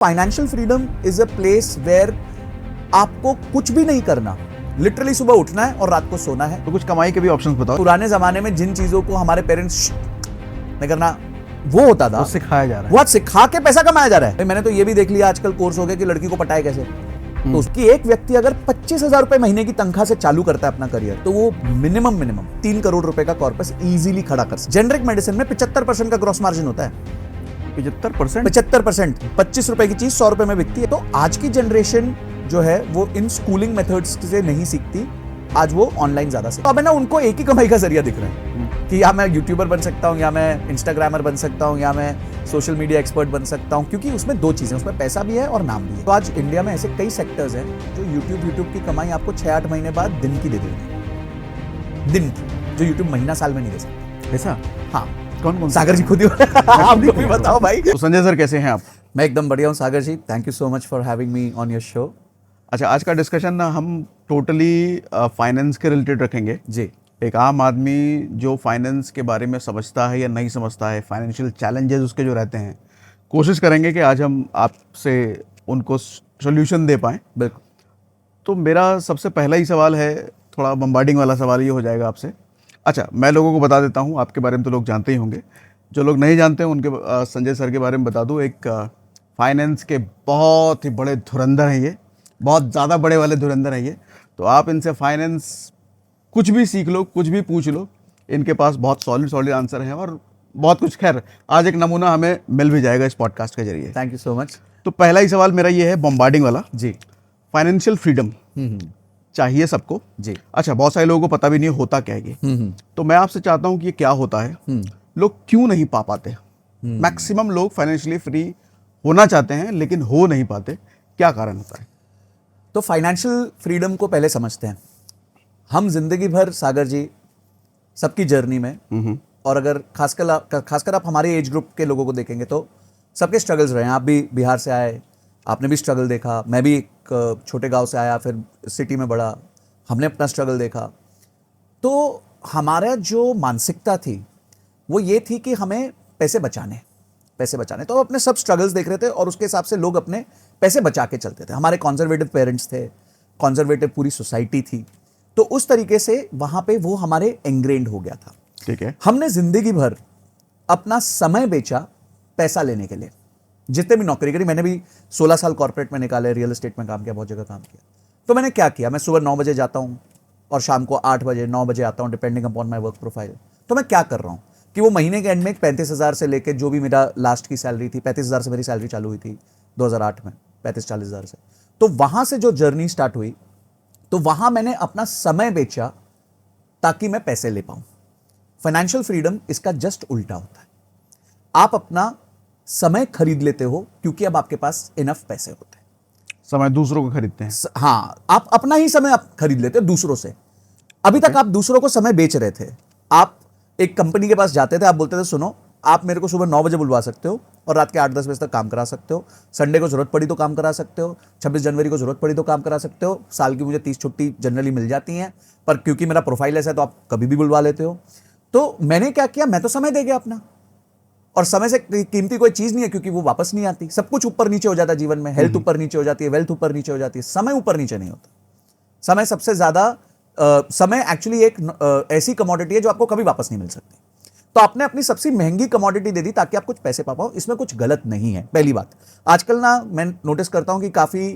Financial freedom is a place where आपको कुछ भी नहीं करना, लिटरली सुबह उठना है और रात को सोना है। तो कुछ कमाई के भी ऑप्शंस बताओ। पुराने जमाने में जिन चीजों को हमारे पेरेंट्स नहीं करना वो होता था, वो सिखाया जा रहा है। वो आज सिखा के पैसा कमाया जा रहा है। मैंने तो ये भी देख लिया आजकल कोर्स हो गया कि लड़की को पटाए कैसे। तो उसकी एक व्यक्ति अगर 25,000 रुपए महीने की तनख्वाह से चालू करता है अपना करियर, तो वो मिनिमम 3 करोड़ रुपए का कॉर्पस इजीली खड़ा कर सकता है। जेनरिक मेडिसिन में 75% का ग्रॉस मार्जिन होता है। 75%, 25 रुपए की चीज 100 रुपए में बिकती है। तो आज की जनरेशन जो है वो इन स्कूलिंग मेथड्स से नहीं सीखती, आज वो ऑनलाइन ज्यादा सीखती। तो अब है ना, उनको एक ही कमाई का जरिया दिख रहा है कि या मैं यूट्यूबर बन सकता हूँ, या मैं इंस्टाग्रामर बन सकता हूँ, या मैं सोशल मीडिया एक्सपर्ट बन सकता हूँ, क्योंकि उसमें दो चीजें, उसमें पैसा भी है और नाम भी है। तो आज इंडिया में ऐसे कई सेक्टर्स हैं जो यूट्यूब की कमाई आपको 6-8 महीने बाद दिन की दे देगी, दिन की, जो यूट्यूब महीना साल में नहीं दे सकता। ऐसा? हाँ। कौन सागर जी खुद ही आप लोग भी बताओ भाई। तो संजय सर कैसे हैं आप? मैं एकदम बढ़िया हूँ Sagar ji, thank you so much for having me on your show. अच्छा, आज का डिस्कशन ना हम टोटली फाइनेंस के रिलेटेड रखेंगे जी। एक आम आदमी जो फाइनेंस के बारे में समझता है या नहीं समझता है, फाइनेंशियल चैलेंजेस उसके जो रहते हैं, कोशिश करेंगे कि आज हम आपसे उनको सोल्यूशन दे पाएँ। बिल्कुल। तो मेरा सबसे पहला ही सवाल है, थोड़ा बम्बार्डिंग वाला सवाल ये हो जाएगा आपसे। अच्छा, मैं लोगों को बता देता हूँ, आपके बारे में तो लोग जानते ही होंगे, जो लोग नहीं जानते हैं उनके संजय सर के बारे में बता दूँ। एक फाइनेंस के बहुत ही बड़े धुरंधर हैं ये, बहुत ज़्यादा बड़े वाले धुरंधर हैं ये। तो आप इनसे फाइनेंस कुछ भी सीख लो, कुछ भी पूछ लो, इनके पास बहुत सॉलिड आंसर हैं और बहुत कुछ। खैर, आज एक नमूना हमें मिल भी जाएगा इस पॉडकास्ट के जरिए। Thank you so much. तो पहला ही सवाल मेरा ये है, बम्बार्डिंग वाला जी। फाइनेंशियल फ्रीडम चाहिए सबको। जी। अच्छा, बहुत सारे लोगों को पता भी नहीं होता क्या है ये। तो मैं आपसे चाहता हूँ कि ये क्या होता है, लोग क्यों नहीं पा पाते? मैक्सिमम लोग फाइनेंशियली फ्री होना चाहते हैं लेकिन हो नहीं पाते, क्या कारण होता है? तो फाइनेंशियल फ्रीडम को पहले समझते हैं। हम जिंदगी भर सागर जी सबकी जर्नी में, और अगर खासकर आप हमारे एज ग्रुप के लोगों को देखेंगे तो सबके स्ट्रगल्स रहे हैं। आप भी बिहार से आए, आपने भी स्ट्रगल देखा, मैं भी एक छोटे गांव से आया, फिर सिटी में बढ़ा, हमने अपना स्ट्रगल देखा। तो हमारा जो मानसिकता थी वो ये थी कि हमें पैसे बचाने। तो अपने सब स्ट्रगल्स देख रहे थे और उसके हिसाब से लोग अपने पैसे बचा के चलते थे। हमारे कॉन्जर्वेटिव पेरेंट्स थे, कॉन्जर्वेटिव पूरी सोसाइटी थी, तो उस तरीके से वहां पे वो हमारे एंग्रेन्ड हो गया था। ठीक है। हमने जिंदगी भर अपना समय बेचा पैसा लेने के लिए। जितने भी नौकरी करी, मैंने भी 16 साल कॉर्पोरेट में निकाले, रियल एस्टेट में काम किया, बहुत जगह काम किया। तो मैंने क्या किया, मैं सुबह 9 बजे जाता हूँ और शाम को 8 बजे 9 बजे आता हूँ, depending upon my work profile. तो मैं क्या कर रहा हूँ कि वो महीने के एंड में 35,000 से लेकर जो भी मेरा लास्ट की सैलरी थी, 35,000 से मेरी सैलरी चालू हुई थी 2008 में, 35-40,000 से। तो वहां से जो जर्नी स्टार्ट हुई, तो वहां मैंने अपना समय बेचा ताकि मैं पैसे ले पाऊं। फाइनेंशियल फ्रीडम इसका जस्ट उल्टा होता है। आप अपना समय खरीद लेते हो क्योंकि अब आपके पास इनफ पैसे होते हैं। समय दूसरों को खरीदते हैं। हाँ, आप अपना ही समय आप खरीद लेते हो दूसरों से। अभी तक आप दूसरों को समय बेच रहे थे। आप एक कंपनी के पास जाते थे, आप बोलते थे सुनो, आप मेरे को सुबह 9 बजे बुलवा सकते हो और रात के 8-10 बजे तक काम करा सकते हो, संडे को जरूरत पड़ी तो काम करा सकते हो, 26 जनवरी को जरूरत पड़ी तो काम करा सकते हो, साल की मुझे 30 छुट्टी जनरली मिल जाती हैं, पर क्योंकि मेरा प्रोफाइल ऐसा है तो आप कभी भी बुलवा लेते हो। तो मैंने क्या किया, मैं तो समय दे गया अपना, और समय से कीमती कोई चीज नहीं है क्योंकि वो वापस नहीं आती। सब कुछ ऊपर नीचे हो जाता है जीवन में, हेल्थ ऊपर नीचे हो जाती है, वेल्थ ऊपर नीचे हो जाती है, समय ऊपर नीचे नहीं होता। समय सबसे ज्यादा समय एक्चुअली एक ऐसी कमोडिटी है जो आपको कभी वापस नहीं मिल सकती। तो आपने अपनी सबसे महंगी कमोडिटी दे दी ताकि आप कुछ पैसे पा पाओ, इसमें कुछ गलत नहीं है। पहली बात, आजकल ना मैं नोटिस करता हूं कि काफी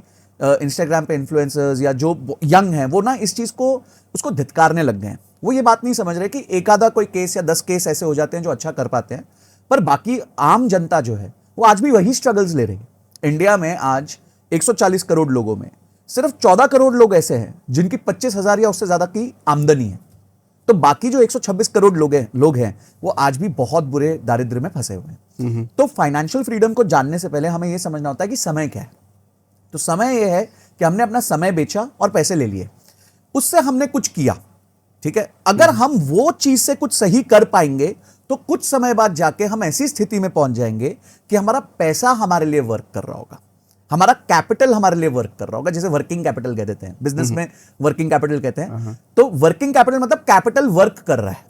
इंस्टाग्राम पे इन्फ्लुएंसर्स या जो यंग हैं वो ना इस चीज को उसको धिक्कारने लग गए हैं। वो ये बात नहीं समझ रहे कि एक आधा कोई केस या 10 केस ऐसे हो जाते हैं जो अच्छा कर पाते हैं, पर बाकी आम जनता जो है वो आज भी वही स्ट्रगल्स ले रही है। इंडिया में आज 140 करोड़ लोगों में सिर्फ 14 करोड़ लोग ऐसे हैं जिनकी 25,000 या उससे ज्यादा की आमदनी है। तो बाकी जो 126 करोड़ लोग हैं वो आज भी बहुत बुरे दारिद्र्य में फंसे हुए हैं। तो फाइनेंशियल फ्रीडम को जानने से पहले हमें यह समझना होता है कि समय क्या है। तो समय यह है कि हमने अपना समय बेचा और पैसे ले लिए, उससे हमने कुछ किया। ठीक है, अगर हम वो चीज से कुछ सही कर पाएंगे तो कुछ समय बाद जाके हम ऐसी स्थिति में पहुंच जाएंगे कि हमारा पैसा हमारे लिए वर्क कर रहा होगा, हमारा कैपिटल हमारे लिए वर्क कर रहा होगा। जैसे वर्किंग कैपिटल कह देते हैं, बिजनेस में वर्किंग कैपिटल कहते हैं। तो वर्किंग कैपिटल मतलब कैपिटल वर्क कर रहा है।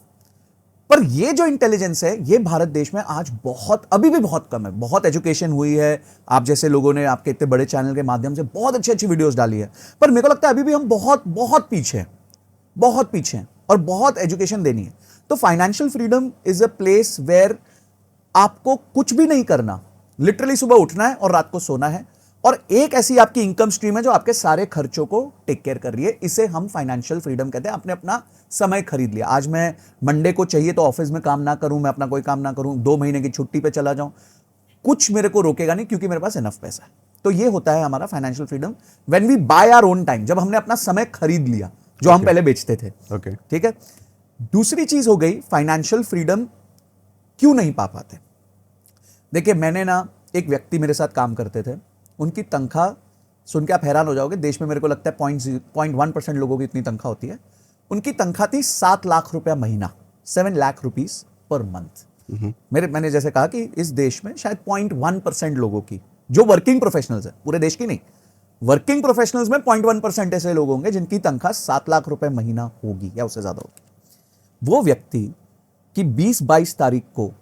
पर ये जो इंटेलिजेंस है, ये भारत देश में आज बहुत, अभी भी बहुत कम है। बहुत एजुकेशन हुई है, आप जैसे लोगों ने आपके इतने बड़े चैनल के माध्यम से बहुत अच्छी अच्छी वीडियोस डाली है, पर मेरे को लगता है अभी भी हम बहुत बहुत पीछे हैं, बहुत पीछे हैं, और बहुत एजुकेशन देनी है। तो financial freedom is a place where आपको कुछ भी नहीं करना, लिटरली सुबह उठना है और रात को सोना है, और एक ऐसी आपकी इनकम स्ट्रीम है जो आपके सारे खर्चों को टेक केयर कर रही है। इसे हम फाइनेंशियल फ्रीडम कहते हैं। आपने अपना समय खरीद लिया। आज मैं मंडे को चाहिए तो ऑफिस में काम ना करूं, मैं अपना कोई काम ना करूं, 2 महीने की छुट्टी पे चला जाऊं, कुछ मेरे को रोकेगा नहीं, क्योंकि मेरे पास इनफ पैसा है। तो ये होता है हमारा financial freedom, when we buy our own time, जब हमने अपना समय खरीद लिया जो हम पहले बेचते थे। ओके, ठीक है। दूसरी चीज हो गई, फाइनेंशियल फ्रीडम क्यों नहीं पा पाते। देखिए, मैंने ना, एक व्यक्ति मेरे साथ काम करते थे, उनकी तनख्वाह सुन के आप हैरान हो जाओगे, देश में मेरे को लगता है 0.1% लोगों की इतनी तनख्वाह होती है। उनकी तनख्वाह थी 7 लाख रुपया महीना, 7 लाख रुपीस पर मंथ। मैंने जैसे कहा कि इस देश में शायद 0.1% लोगों की, जो वर्किंग प्रोफेशनल्स है, पूरे देश की नहीं, वर्किंग प्रोफेशनल्स में 0.1% ऐसे लोग होंगे जिनकी तनख्वाह 7 लाख रुपए महीना होगी या उससे ज्यादा होगी। वो व्यक्ति की 20-22 तारीख को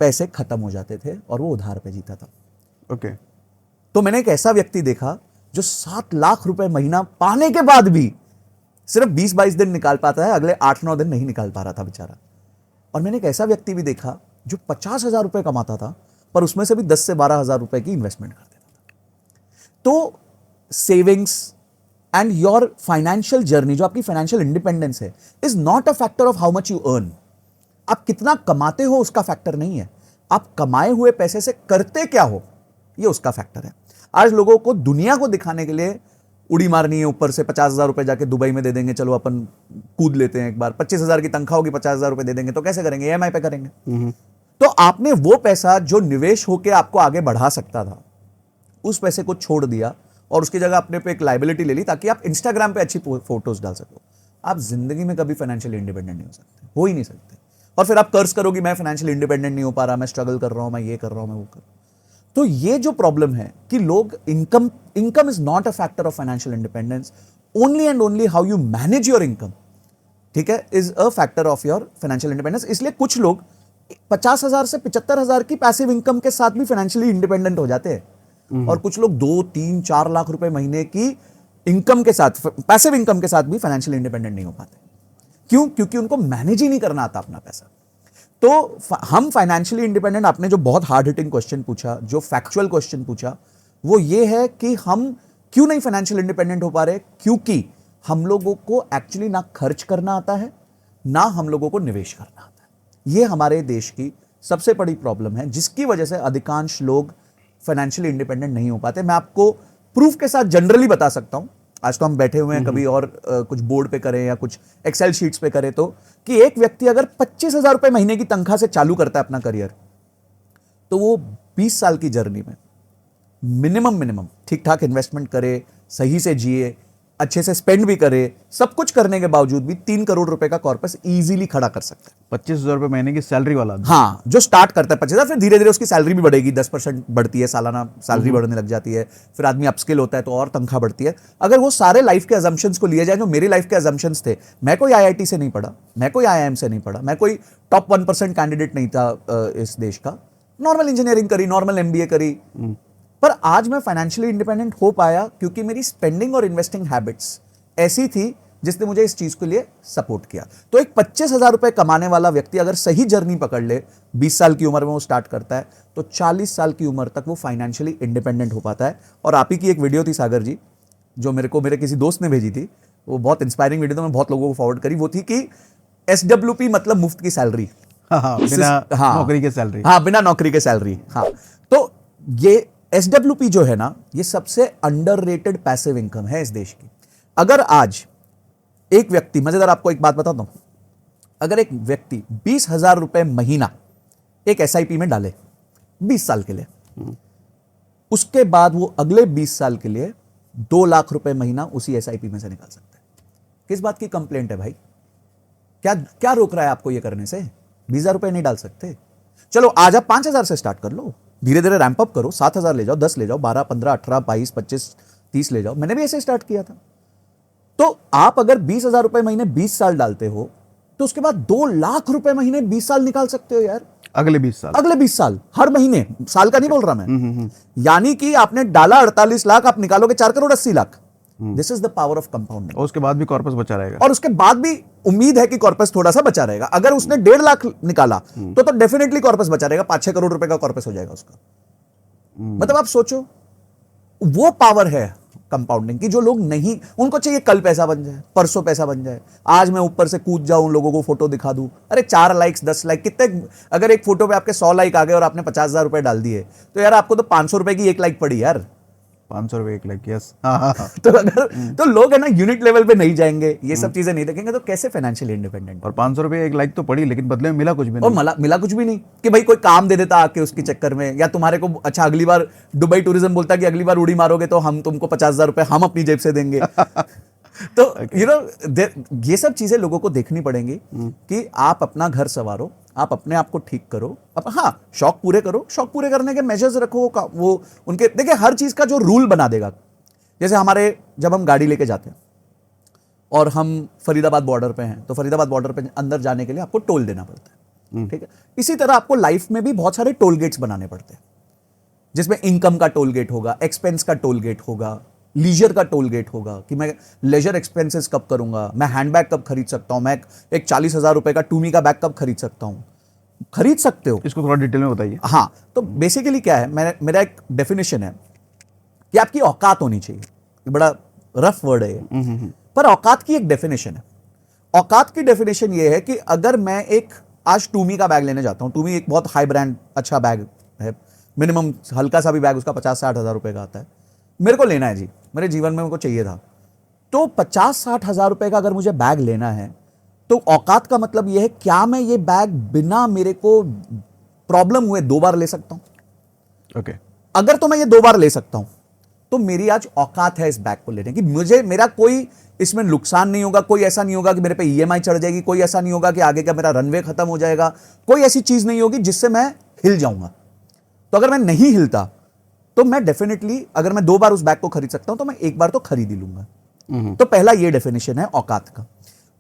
पैसे खत्म हो जाते थे और वो उधार पे जीता था। ओके। तो मैंने एक ऐसा व्यक्ति देखा जो 7 लाख रुपए महीना पाने के बाद भी सिर्फ 20-22 दिन निकाल पाता है, अगले 8-9 दिन नहीं निकाल पा रहा था बेचारा। और मैंने एक ऐसा व्यक्ति भी देखा जो 50,000 रुपए कमाता था, पर उसमें से भी 10 से 12,000 रुपए की इन्वेस्टमेंट कर देता था। तो savings and your financial journey, जो आपकी फाइनेंशियल इंडिपेंडेंस है, is not a factor of how much you earn. आप कितना कमाते हो उसका फैक्टर नहीं है, आप कमाए हुए पैसे से करते क्या हो, ये उसका फैक्टर है। आज लोगों को दुनिया को दिखाने के लिए उड़ी मारनी है ऊपर से, 50,000 रुपए जाके दुबई में दे देंगे, चलो अपन कूद लेते हैं एक बार, 25,000 की तनख्वाह होगी, 50,000 रुपए दे देंगे, तो कैसे करेंगे, EMI पे करेंगे। तो आपने वो पैसा जो निवेश होकर आपको आगे बढ़ा सकता था, उस पैसे को छोड़ दिया और उसकी जगह अपने पे एक लाइबिलिटी ले ली ताकि आप इंस्टाग्राम पे अच्छी फोटोज डाल सको। आप जिंदगी में कभी फाइनेंशियली इंडिपेंडेंट नहीं हो सकते, हो ही नहीं सकते। और फिर आप कर्ज करोगे, मैं फाइनेंशियली इंडिपेंडेंट नहीं हो पा रहा, मैं स्ट्रगल कर रहा हूं, मैं ये कर रहा हूं, मैं वो कर रहा हूं। तो ये जो प्रॉब्लम है कि लोग, income is not a factor of financial independence, only and only how you manage your income, ठीक है, is a factor of your financial independence. इसलिए कुछ लोग 50,000 से 75,000 की पैसिव इनकम के साथ भी फाइनेंशियली इंडिपेंडेंट हो जाते हैं, और कुछ लोग 2-3-4 लाख रुपए महीने की इनकम के साथ, पैसिव इनकम के साथ भी फाइनेंशियल इंडिपेंडेंट नहीं हो पाते। क्यों? क्योंकि उनको मैनेज ही नहीं करना आता अपना पैसा। तो हम फाइनेंशियली इंडिपेंडेंट, आपने जो बहुत हार्ड हिटिंग क्वेश्चन पूछा, जो फैक्चुअल क्वेश्चन पूछा, वो ये है कि हम क्यों नहीं फाइनेंशियल इंडिपेंडेंट हो पा रहे। क्योंकि हम लोगों को एक्चुअली ना खर्च करना आता है, ना हम लोगों को निवेश करना आता है। ये हमारे देश की सबसे बड़ी प्रॉब्लम है, जिसकी वजह से अधिकांश लोग फाइनेंशियली इंडिपेंडेंट नहीं हो पाते। मैं आपको प्रूफ के साथ जनरली बता सकता हूं। आज तो हम बैठे हुए हैं, कभी और कुछ बोर्ड पे करें या कुछ एक्सेल शीट्स पे करें, तो कि एक व्यक्ति अगर 25,000 रुपए महीने की तनख्वाह से चालू करता है अपना करियर, तो वो 20 साल की जर्नी में मिनिमम ठीक ठाक इन्वेस्टमेंट करे, सही से जिए, अच्छे से स्पेंड भी करे, सब कुछ करने के बावजूद भी 3 करोड़ रुपए का कॉर्पस इजीली खड़ा कर सकता है। 25,000 रुपये महीने की सैलरी वाला। हाँ, जो स्टार्ट करता है 25,000, फिर धीरे धीरे उसकी सैलरी भी बढ़ेगी, 10% बढ़ती है, सालाना सैलरी बढ़ने लग जाती है, फिर आदमी अपस्किल होता है तो और तनख्वाह बढ़ती है। अगर वो सारे लाइफ के अजम्पशंस को लिए जाए, जो मेरी लाइफ के अजम्पशंस थे, मैं कोई IIT से नहीं पढ़ा, मैं कोई IIM से नहीं पढ़ा, मैं कोई टॉप 1% कैंडिडेट नहीं था इस देश का, नॉर्मल इंजीनियरिंग करी, नॉर्मल MBA करी, पर आज मैं फाइनेंशियली इंडिपेंडेंट हो पाया क्योंकि मेरी स्पेंडिंग और इन्वेस्टिंग हैबिट्स ऐसी थी जिसने मुझे इस चीज के लिए सपोर्ट किया। तो एक 25,000 रुपए कमाने वाला व्यक्ति अगर सही जर्नी पकड़ ले, 20 साल की उम्र में वो स्टार्ट करता है, तो 40 साल की उम्र तक वो फाइनेंशियली इंडिपेंडेंट हो पाता है। और आप ही की एक वीडियो थी सागर जी, जो मेरे किसी दोस्त ने भेजी थी, वो बहुत इंस्पायरिंग वीडियो, तो मैं बहुत लोगों को फॉरवर्ड करी। वो थी कि SWP मतलब मुफ्त की सैलरी, बिना नौकरी के सैलरी। हाँ, बिना नौकरी के सैलरी। हाँ, तो ये SWP जो है ना, ये सबसे अंडररेटेड पैसिव इनकम है इस देश की। अगर आज एक व्यक्ति, मजेदार आपको एक बात बताता हूं, अगर एक व्यक्ति 20,000 रुपए महीना एक SIP में डाले 20 साल के लिए, उसके बाद वो अगले 20 साल के लिए 2 लाख रुपए महीना उसी SIP में से निकाल सकता है। किस बात की कंप्लेंट है भाई? क्या रोक रहा है आपको ये करने से? 20,000 रुपए नहीं डाल सकते? चलो आज आप 5,000 से स्टार्ट कर लो, धीरे धीरे रैंप अप करो, 7,000 ले जाओ, 10 ले जाओ, 12, 15, 18, 22, 25, 30 ले जाओ। मैंने भी ऐसे स्टार्ट किया था। तो आप अगर 20,000 रुपए महीने 20 साल डालते हो, तो उसके बाद 2 लाख रुपए महीने 20 साल निकाल सकते हो यार। अगले 20 साल। अगले 20 साल हर महीने, साल का नहीं बोल रहा मैं। यानी कि आपने डाला 48 लाख, आप निकालोगे 4 crore 80 lakh. This is the power of compounding. और उसके बाद भी कॉर्पस बचा रहेगा। और उसके बाद भी उम्मीद है कि कॉर्पस थोड़ा सा बचा रहेगा। अगर उसने 1.5 लाख निकाला तो डेफिनेटली कॉर्पस बचा रहेगा, 5-6 करोड़ रुपए का कॉर्पस हो जाएगा उसका। मतलब आप सोचो, वो पावर है कंपाउंडिंग की जो लोग नहीं, उनको चाहिए कल पैसा बन जाए, परसों पैसा बन जाए, आज मैं ऊपर से कूद जाऊं, लोगों को फोटो दिखा दूं। अरे 4 लाइक्स 10 लाइक कितने, अगर एक फोटो पे आपके 100 लाइक आ गए और आपने 50,000 रुपए डाल दिए तो यार आपको तो 500 रुपए की 1 लाइक पड़ी यार। 500 रुपए 1 लाख, यस। हाँ। तो अगर तो लोग है ना यूनिट लेवल पे नहीं जाएंगे, ये सब चीजें नहीं देखेंगे, तो कैसे फाइनेंशियली इंडिपेंडेंट। और 500 रुपए 1 लाख तो पड़ी, लेकिन बदले में मिला कुछ भी और नहीं। मिला कुछ भी नहीं कि भाई कोई काम दे देता आके उसके चक्कर में, या तुम्हारे को अच्छा अगली बार दुबई टूरिज्म बोलता कि अगली बार उड़ी मारोगे तो हम तुमको 50,000 रुपए हम अपनी जेब से देंगे। तो यू नो ये सब चीजें लोगों को देखनी पड़ेंगी कि आप अपना घर संवारो, आप अपने आप को ठीक करो। अब हाँ, शौक पूरे करो, शौक पूरे करने के मेजर्स रखो। वो उनके देखिए हर चीज का जो रूल बना देगा। जैसे हमारे जब हम गाड़ी लेके जाते हैं और हम फरीदाबाद बॉर्डर पे हैं, तो फरीदाबाद बॉर्डर पे अंदर जाने के लिए आपको टोल देना पड़ता है, ठीक है। इसी तरह आपको लाइफ में भी बहुत सारे टोल गेट्स बनाने पड़ते हैं, जिसमें इनकम का टोल गेट होगा, एक्सपेंस का टोल गेट होगा, लीजर का टोल गेट होगा कि मैं लेजर एक्सपेंसेस कब करूंगा, मैं हैंडबैग कब खरीद सकता हूं, मैं एक 40,000 रुपए का टूमी का बैग कब खरीद सकता हूं। खरीद सकते हो, इसको थोड़ा डिटेल में बताइए। हाँ। तो बेसिकली क्या है, मेरा एक डेफिनेशन है कि आपकी औकात होनी चाहिए। ये बड़ा रफ वर्ड है ये, पर औकात की एक डेफिनेशन है। औकात की डेफिनेशन ये है कि अगर मैं एक आज टूमी का बैग लेने जाता हूं, टूमी एक बहुत हाई ब्रांड अच्छा बैग है, मिनिमम हल्का सा भी बैग उसका 50-60 हजार रुपए का आता है, मेरे को लेना है जी, मेरे जीवन में मेरे को चाहिए था, तो 50-60 हजार रुपए का अगर मुझे बैग लेना है, तो औकात का मतलब यह है क्या मैं ये बैग बिना मेरे को प्रॉब्लम हुए 2 बार ले सकता हूं। ओके। अगर तो मैं ये 2 बार ले सकता हूं तो मेरी आज औकात है इस बैग को लेने की। मुझे मेरा कोई इसमें नुकसान नहीं होगा, कोई ऐसा नहीं होगा कि मेरे पे ईएमआई चढ़ जाएगी, कोई ऐसा नहीं होगा कि आगे का मेरा रनवे खत्म हो जाएगा, कोई ऐसी चीज नहीं होगी जिससे मैं हिल जाऊंगा। तो अगर मैं नहीं हिलता तो मैं डेफिनेटली, अगर मैं 2 बार उस बैग को खरीद सकता हूं तो मैं 1 बार तो खरीद ही लूंगा। तो पहला ये डेफिनेशन है औकात का।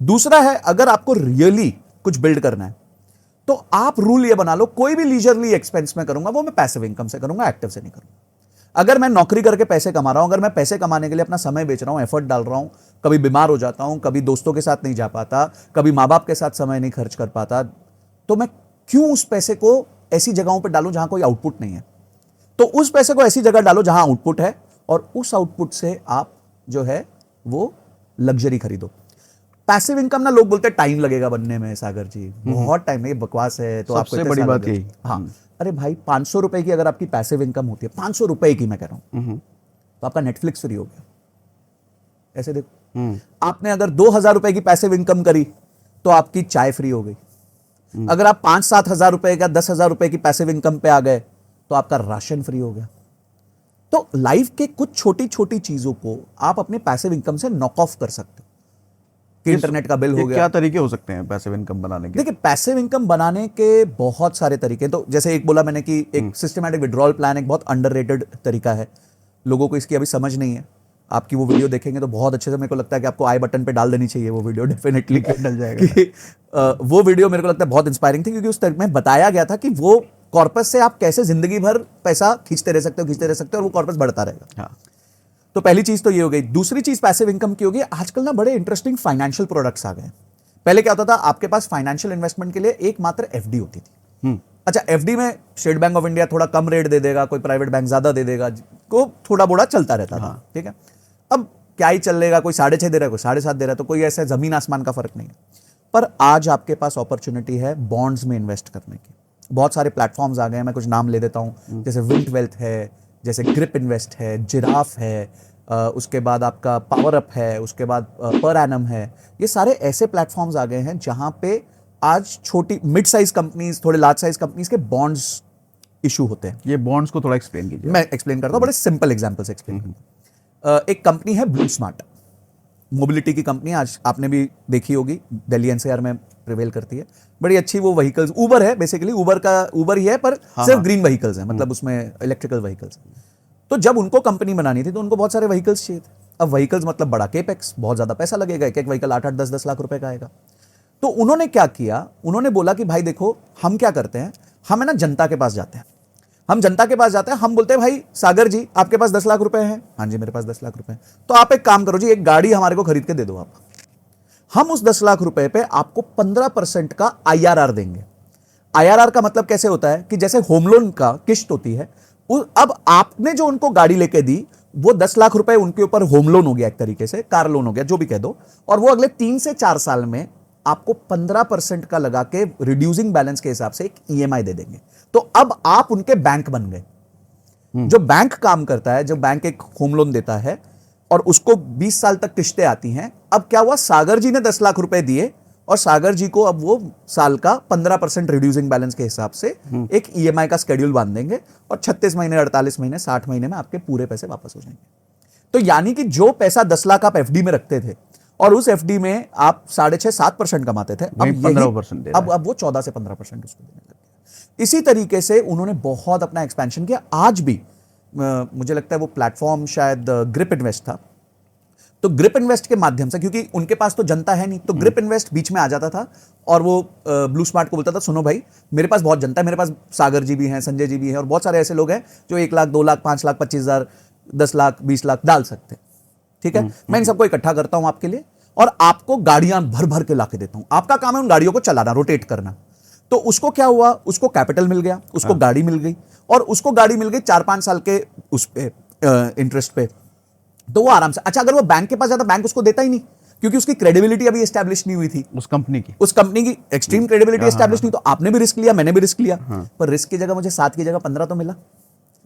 दूसरा है, अगर आपको रियली कुछ बिल्ड करना है तो आप रूल ये बना लो, कोई भी लीजरली एक्सपेंस में करूंगा वो मैं पैसिव इनकम से करूंगा, एक्टिव से नहीं करूंगा। अगर मैं नौकरी करके पैसे कमा रहा हूं, अगर मैं पैसे कमाने के लिए अपना समय बेच रहा हूं, एफर्ट डाल रहा हूं, कभी बीमार हो जाता हूं, कभी दोस्तों के साथ नहीं जा पाता, कभी माँ बाप के साथ समय नहीं खर्च कर पाता, तो मैं क्यों उस पैसे को ऐसी जगहों पर डालूं जहां कोई आउटपुट नहीं है। तो उस पैसे को ऐसी जगह डालो जहां आउटपुट है, और उस आउटपुट से आप जो है वो लग्जरी खरीदो। पैसिव इनकम ना लोग बोलते हैं टाइम लगेगा बनने में, सागर जी बहुत टाइम, ये बकवास है। तो आपको सबसे बड़ी बात यही। हाँ, अरे भाई 500 रुपए की अगर आपकी पैसिव इनकम होती है, 500 रुपए की मैं कह रहा हूं, तो आपका नेटफ्लिक्स फ्री हो गया। ऐसे देखो, आपने अगर 2,000 रुपए की पैसिव इनकम करी तो आपकी चाय फ्री हो गई। अगर आप 5-7 हजार रुपए का 10,000 रुपए की पैसिव इनकम पे आ गए तो आपका राशन फ्री हो गया। तो लाइफ के कुछ छोटी छोटी चीजों को आप अपने पैसिव इनकम से नॉक ऑफ कर सकते हो। कि इंटरनेट का बिल हो गया। क्या तरीके हो सकते हैं पैसिव इनकम बनाने के? देखिए, पैसिव इनकम बनाने के बहुत सारे तरीके हैं। तो जैसे एक बोला मैंने कि एक सिस्टमैटिक विड्रॉल प्लान एक बहुत अंडररेटेड तरीका है, लोगों को इसकी अभी समझ नहीं है। आपकी वो वीडियो देखेंगे तो बहुत अच्छे से मेरे को लगता है कि आपको आई बटन पे डाल देनी चाहिए वो वीडियो, डेफिनेटली डल जाएगा। वो वीडियो मेरे को लगता है बहुत इंस्पायरिंग थी, क्योंकि उस तरह में बताया गया था कि वो कॉर्पस से आप कैसे जिंदगी भर पैसा खींचते रह सकते हो और वो कॉर्पस बढ़ता रहेगा। हाँ। तो पहली चीज तो ये हो गई। दूसरी चीज पैसिव इनकम की होगी, आजकल ना बड़े इंटरेस्टिंग फाइनेंशियल प्रोडक्ट्स आ गए। पहले क्या होता था, आपके पास फाइनेंशियल इन्वेस्टमेंट के लिए एकमात्र एफडी होती थी। अच्छा, एफडी में स्टेट बैंक ऑफ इंडिया थोड़ा कम रेट दे देगा, कोई प्राइवेट बैंक ज्यादा दे देगा, को थोड़ा बोड़ा चलता रहता था। ठीक है, अब क्या ही चलेगा, कोई 6.5 दे रहा है, कोई 7.5 दे रहा है, तो कोई ऐसा जमीन आसमान का फर्क नहीं है। पर आज आपके पास अपॉर्चुनिटी है बॉन्ड्स में इन्वेस्ट करने की। बहुत सारे प्लेटफॉर्म्स आ गए हैं, मैं कुछ नाम ले देता हूं, जैसे विंट वेल्थ है, जैसे ग्रिप इन्वेस्ट है, जिराफ है, उसके बाद आपका पावर अप है, उसके बाद पर एनम है। ये सारे ऐसे प्लेटफॉर्म्स आ गए हैं जहां पे आज छोटी मिड साइज कंपनीज, थोड़े लार्ज साइज कंपनीज के बॉन्ड्स इशू होते हैं। ये बॉन्ड्स को थोड़ा एक्सप्लेन कीजिए। मैं एक्सप्लेन करता हूं, बड़े सिंपल एग्जांपल से एक्सप्लेन करता हूं। एक कंपनी है ब्लू स्मार्ट, मोबिलिटी की कंपनी, आज आपने भी देखी होगी, दिल्ली एनसीआर में प्रिवेल करती है। बड़ी अच्छी वो व्हीकल्स, उबर है बेसिकली, उबर ही है, पर सिर्फ ग्रीन व्हीकल्स है, मतलब उसमें इलेक्ट्रिकल व्हीकल्स। तो जब उनको कंपनी बनानी थी तो उनको बहुत सारे व्हीकल्स चाहिए थे। अब व्हीकल्स मतलब बड़ा केपेक्स, बहुत ज्यादा पैसा लगेगा, एक एक व्हीकल 8-10 लाख रुपए का आएगा। तो उन्होंने क्या किया, उन्होंने बोला कि भाई देखो हम क्या करते हैं, हम है ना जनता के पास जाते हैं, हम जनता के पास जाते हैं, हम बोलते हैं भाई सागर जी आपके पास 10 लाख रुपए हैं, हाँ जी मेरे पास 10 लाख रुपए हैं, तो आप एक काम करो जी, एक गाड़ी हमारे को खरीद के दे दो आप, हम उस 10 लाख रुपए पे आपको 15% का IRR देंगे। IRR का मतलब कैसे होता है कि जैसे होम लोन का किस्त होती है, अब आपने जो उनको गाड़ी लेके दी वो 10 लाख रुपए उनके ऊपर होम लोन हो गया, एक तरीके से कार लोन हो गया, जो भी कह दो, और वो अगले 3 से 4 साल में आपको 15% का लगा के रिड्यूसिंग बैलेंस के हिसाब से एक EMI दे देंगे। तो अब आप उनके बैंक बन गए। जो बैंक काम करता है, जो बैंक एक होम लोन देता है और उसको 20 साल तक किस्तें आती हैं, अब क्या हुआ, सागर जी ने 10 लाख रुपए दिए और सागर जी को अब वो साल का 15% रिड्यूसिंग बैलेंस के हिसाब से एक EMI का शेड्यूल बांध देंगे और 36 महीने, 48 महीने, 60 महीने में आपके पूरे पैसे वापस हो जाएंगे। तो यानी कि जो पैसा 10 लाख आप FD में रखते थे और उस FD में आप 6.5-7% कमाते थे, अब 15% दे रहा है। अब वो 14 से 15% उसको देने लग गया। इसी तरीके से उन्होंने बहुत अपना एक्सपेंशन किया। आज भी मुझे लगता है वो प्लेटफॉर्म शायद ग्रिप इन्वेस्ट था, तो ग्रिप इन्वेस्ट के माध्यम से, क्योंकि उनके पास तो जनता है नहीं, तो ग्रिप इन्वेस्ट बीच में आ जाता था और वो ब्लू स्मार्ट को बोलता था सुनो भाई मेरे पास बहुत जनता है, मेरे पास सागर जी भी हैं, संजय जी भी हैं और बहुत सारे ऐसे लोग हैं जो 1 लाख, 2 लाख, 5 लाख, 25,000, 10 लाख, 20 लाख डाल सकते हैं, ठीक है, मैं इन सबको इकट्ठा करता हूं आपके लिए और आपको गाड़ियां भर भर के लाके देता हूं, आपका काम है उन गाड़ियों को चलाना, रोटेट करना। तो उसको क्या हुआ, उसको कैपिटल मिल गया, उसको गाड़ी मिल गई और उसको गाड़ी मिल गई 4-5 साल के उस पे इंटरेस्ट पे, तो वो आराम से, अच्छा अगर वो बैंक के पास जाता, बैंक उसको देता ही नहीं क्योंकि उसकी क्रेडिबिलिटी अभी एस्टैब्लिश नहीं हुई थी, उस कंपनी की एक्सट्रीम क्रेडिबिलिटी एस्टैब्लिश नहीं, तो आपने भी रिस्क लिया, मैंने भी रिस्क लिया, पर रिस्क की जगह मुझे 7 की जगह 15 तो मिला।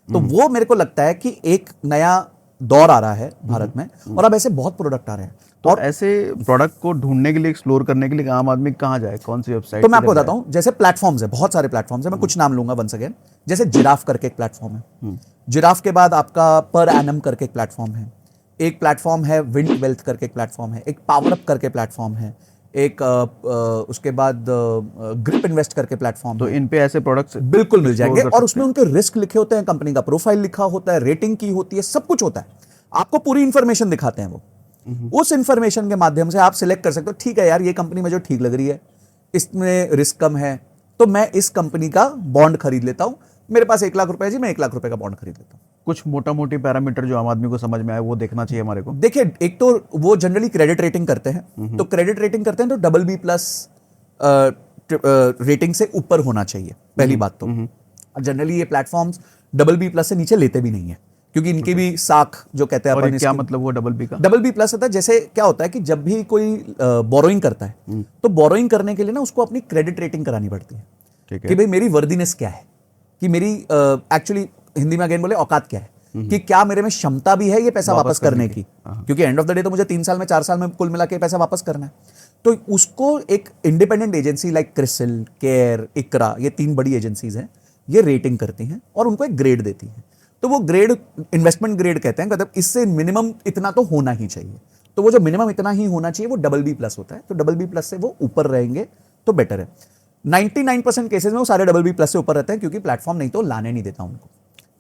तो वो मेरे को लगता है कि एक नया दौर आ रहा है भारत में और अब ऐसे बहुत प्रोडक्ट आ रहे हैं। तो और ऐसे प्रोडक्ट को ढूंढने के लिए, एक्सप्लोर करने के लिए आम आदमी कहाँ जाए, कौन सी वेबसाइट? तो मैं आपको बताता हूं, जैसे प्लेटफॉर्म्स है, बहुत सारे प्लेटफॉर्म्स है, मैं कुछ नाम लूंगा वंस अगेन, जैसे जिराफ करके एक प्लेटफॉर्म है, जिराफ के बाद आपका पर एनम करके एक प्लेटफॉर्म है, एक प्लेटफॉर्म है विंड वेल्थ करके एक प्लेटफॉर्म है, एक पावर अप करके प्लेटफॉर्म है, एक उसके बाद ग्रिप इन्वेस्ट करके प्लेटफॉर्म। तो इन पे ऐसे प्रोडक्ट्स बिल्कुल मिल जाएंगे और उसमें उनके रिस्क लिखे होते हैं, कंपनी का प्रोफाइल लिखा होता है, रेटिंग की होती है, सब कुछ होता है, आपको पूरी इंफॉर्मेशन दिखाते हैं वो। उस इंफॉर्मेशन के माध्यम से आप सिलेक्ट कर सकते हो, ठीक है यार ये कंपनी मुझे ठीक लग रही है, इसमें रिस्क कम है, तो मैं इस कंपनी का बॉन्ड खरीद लेता हूं, मेरे पास 1 लाख रुपए है जी, मैं 1 लाख रुपए का बॉन्ड खरीद लेता हूं। कुछ मोटा मोटी पैरामीटर जो आम आदमी को समझ में आए वो देखना चाहिए हमारे को। देखिए, एक तो वो जनरली क्रेडिट रेटिंग करते हैं, तो क्रेडिट रेटिंग करते हैं तो BB+ रेटिंग से ऊपर होना चाहिए, पहली बात तो। जनरली ये प्लेटफॉर्म्स BB+ से नीचे लेते भी नहीं है क्योंकि इनकी भी साख जो कहते हैं अपन, क्या मतलब वो BB का? BB+ होता है, जैसे क्या होता है कि जब भी कोई बोरोइंग करता है तो बोरोइंग करने के लिए ना उसको अपनी क्रेडिट रेटिंग करानी पड़ती है, ठीक है, कि भाई मेरी वर्दीनेस क्या है, कि मेरी एक्चुअली हिंदी में अगेन बोले औकात क्या है, कि क्या मेरे में क्षमता भी है ये पैसा वापस करने की, क्योंकि एंड ऑफ द डे तो मुझे 3 साल में 4 साल में कुल मिला के पैसा वापस करना है। तो उसको एक independent agency like CRISIL, CARE, ICRA, ये 3 बड़ी एजेंसीज हैं, ये रेटिंग करती हैं और उनको एक ग्रेड देती हैं। तो वो ग्रेड इन्वेस्टमेंट ग्रेड कहते हैं, मतलब इससे मिनिमम इतना तो होना ही चाहिए, तो वो जो मिनिमम इतना ही होना चाहिए वो BB+ होता है, तो BB+ से वो ऊपर रहेंगे तो बेटर है। 99% केसेस में वो सारे BB+ से ऊपर रहते हैं क्योंकि प्लेटफॉर्म नहीं तो लाने नहीं देता उनको,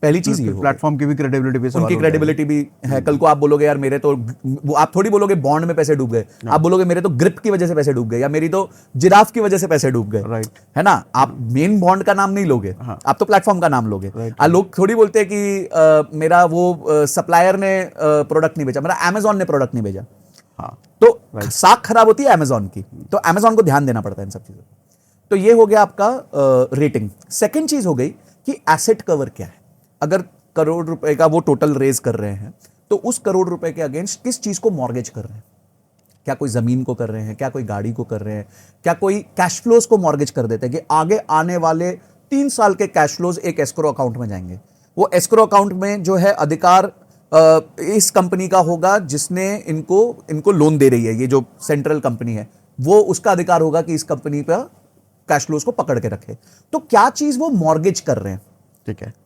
पहली चीज ये हो। प्लेटफॉर्म की भी क्रेडिबिलिटी पे सवाल उनकी होता है। क्रेडिबिलिटी भी है, कल को आप बोलोगे यार मेरे तो, वो आप थोड़ी बोलोगे बॉन्ड में पैसे डूब गए, आप बोलोगे मेरे तो ग्रिप की वजह से पैसे डूब गए या मेरी तो जिराफ की वजह से पैसे डूब गए, राइट, है ना। आप मेन बॉन्ड का नाम नहीं लोगे, आप तो प्लेटफॉर्म का नाम लोगे। लोग थोड़ी बोलते हैं कि मेरा वो सप्लायर ने प्रोडक्ट नहीं भेजा, मेरा अमेजॉन ने प्रोडक्ट नहीं भेजा, हाँ, तो साख खराब होती है अमेजॉन की, तो अमेजॉन को ध्यान देना पड़ता है इन सब चीजों। तो ये हो गया आपका रेटिंग। सेकंड चीज हो गई कि एसेट कवर क्या है। अगर करोड़ रुपए का वो टोटल रेज कर रहे हैं तो उस करोड़ रुपए के अगेंस्ट किस चीज को मॉर्गेज कर रहे हैं, क्या कोई जमीन को कर रहे हैं, क्या कोई गाड़ी को कर रहे हैं, क्या कोई कैश फ्लोज को मॉर्गेज कर देते हैं कि आगे आने वाले 3 साल के कैश फ्लोज एक एस्क्रो अकाउंट में जाएंगे, वो एस्क्रो अकाउंट में जो है अधिकार इस कंपनी का होगा जिसने इनको लोन दे रही है, ये जो सेंट्रल कंपनी है वो उसका अधिकार होगा कि इस कंपनी पर कैश फ्लोज को पकड़ के रखे। तो क्या चीज वो मॉर्गेज कर रहे हैं,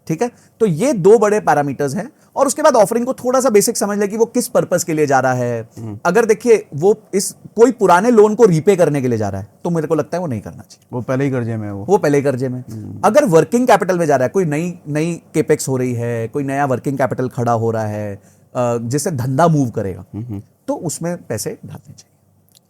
ठीक है। तो ये 2 बड़े पैरामीटर्स हैं और उसके बाद ऑफरिंग को थोड़ा सा बेसिक समझ ले कि वो किस पर्पस के लिए जा रहा है। अगर देखिए वो कोई पुराने लोन को रीपे करने के लिए जा रहा है तो मेरे को लगता है वो नहीं करना चाहिए, वो पहले ही कर्जे में है, वो पहले ही कर्जे में। अगर वर्किंग कैपिटल में जा रहा है, कोई नई केपेक्स हो रही है, कोई नया वर्किंग कैपिटल खड़ा हो रहा है जिससे धंधा मूव करेगा, तो उसमें पैसे डालने चाहिए।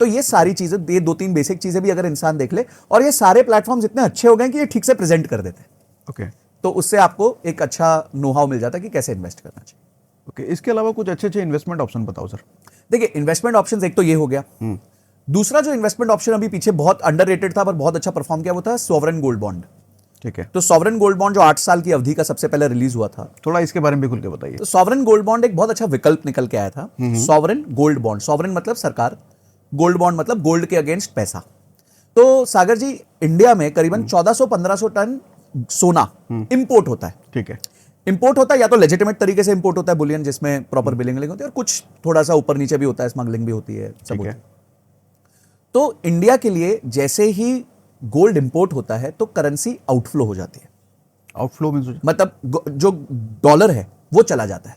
तो ये सारी चीजें, ये 2-3 बेसिक चीजें भी अगर इंसान देख ले, और ये सारे प्लेटफॉर्म्स इतने अच्छे हो गए कि ये ठीक से प्रेजेंट कर देते हैं, ओके तो उससे आपको एक अच्छा नो हाउ मिल जाता है कि कैसे इन्वेस्ट करना चाहिए। ओके, इसके अलावा कुछ अच्छे अच्छे इन्वेस्टमेंट ऑप्शन बताओ सर। देखिए, इन्वेस्टमेंट ऑप्शंस एक तो ये हो गया। दूसरा जो इन्वेस्टमेंट ऑप्शन अभी पीछे बहुत अंडररेटेड था पर बहुत अच्छा परफॉर्म किया, वो था सॉवरेन गोल्ड बॉन्ड। ठीक है, तो सॉवरेन गोल्ड बॉन्ड जो 8 साल की अवधि का सबसे पहले रिलीज हुआ था, थोड़ा इसके बारे में भी खुल के बताइए। तो सॉवरेन गोल्ड बॉन्ड एक बहुत अच्छा विकल्प निकल के आया था। सॉवरेन गोल्ड बॉन्ड, सॉवरेन मतलब सरकार, गोल्ड बॉन्ड मतलब गोल्ड के अगेंस्ट पैसा। तो सागर जी, इंडिया में करीबन 1400-1500 टन सोना इंपोर्ट होता है। ठीक है, इंपोर्ट होता है या तो लेजिटिमेट तरीके से इंपोर्ट होता है बुलियन, जिसमें प्रॉपर बिलिंग होती है, और कुछ थोड़ा सा ऊपर नीचे भी होता है, स्मगलिंग भी होती है, सब ठीक होता है। है। तो इंडिया के लिए जैसे ही गोल्ड इंपोर्ट होता है तो करेंसी आउटफ्लो हो जाती है। आउटफ्लो मींस मतलब जो डॉलर है वो चला जाता है।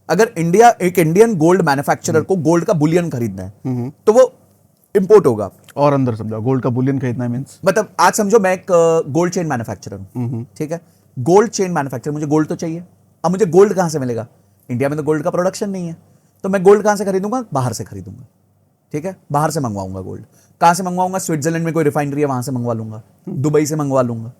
अगर इंडिया, एक इंडियन गोल्ड मैन्युफैक्चरर को गोल्ड का बुलियन खरीदना है तो वो इंपोर्ट होगा। और अंदर समझा, गोल्ड का बुलियन खरीदना मींस, मतलब आज समझो मैं एक गोल्ड चेन मैन्युफैक्चरर हूं, ठीक है, गोल्ड चेन मैन्युफैक्चरर, मुझे गोल्ड तो चाहिए। अब मुझे गोल्ड कहां से मिलेगा? इंडिया में तो गोल्ड का प्रोडक्शन नहीं है, तो मैं गोल्ड कहां से खरीदूंगा? बाहर से खरीदूंगा। ठीक है, बाहर से मंगवाऊंगा गोल्ड। कहां से मंगवाऊंगा? स्विट्जरलैंड में कोई रिफाइनरी है, वहां से मंगवा लूंगा, दुबई से मंगवा लूंगा।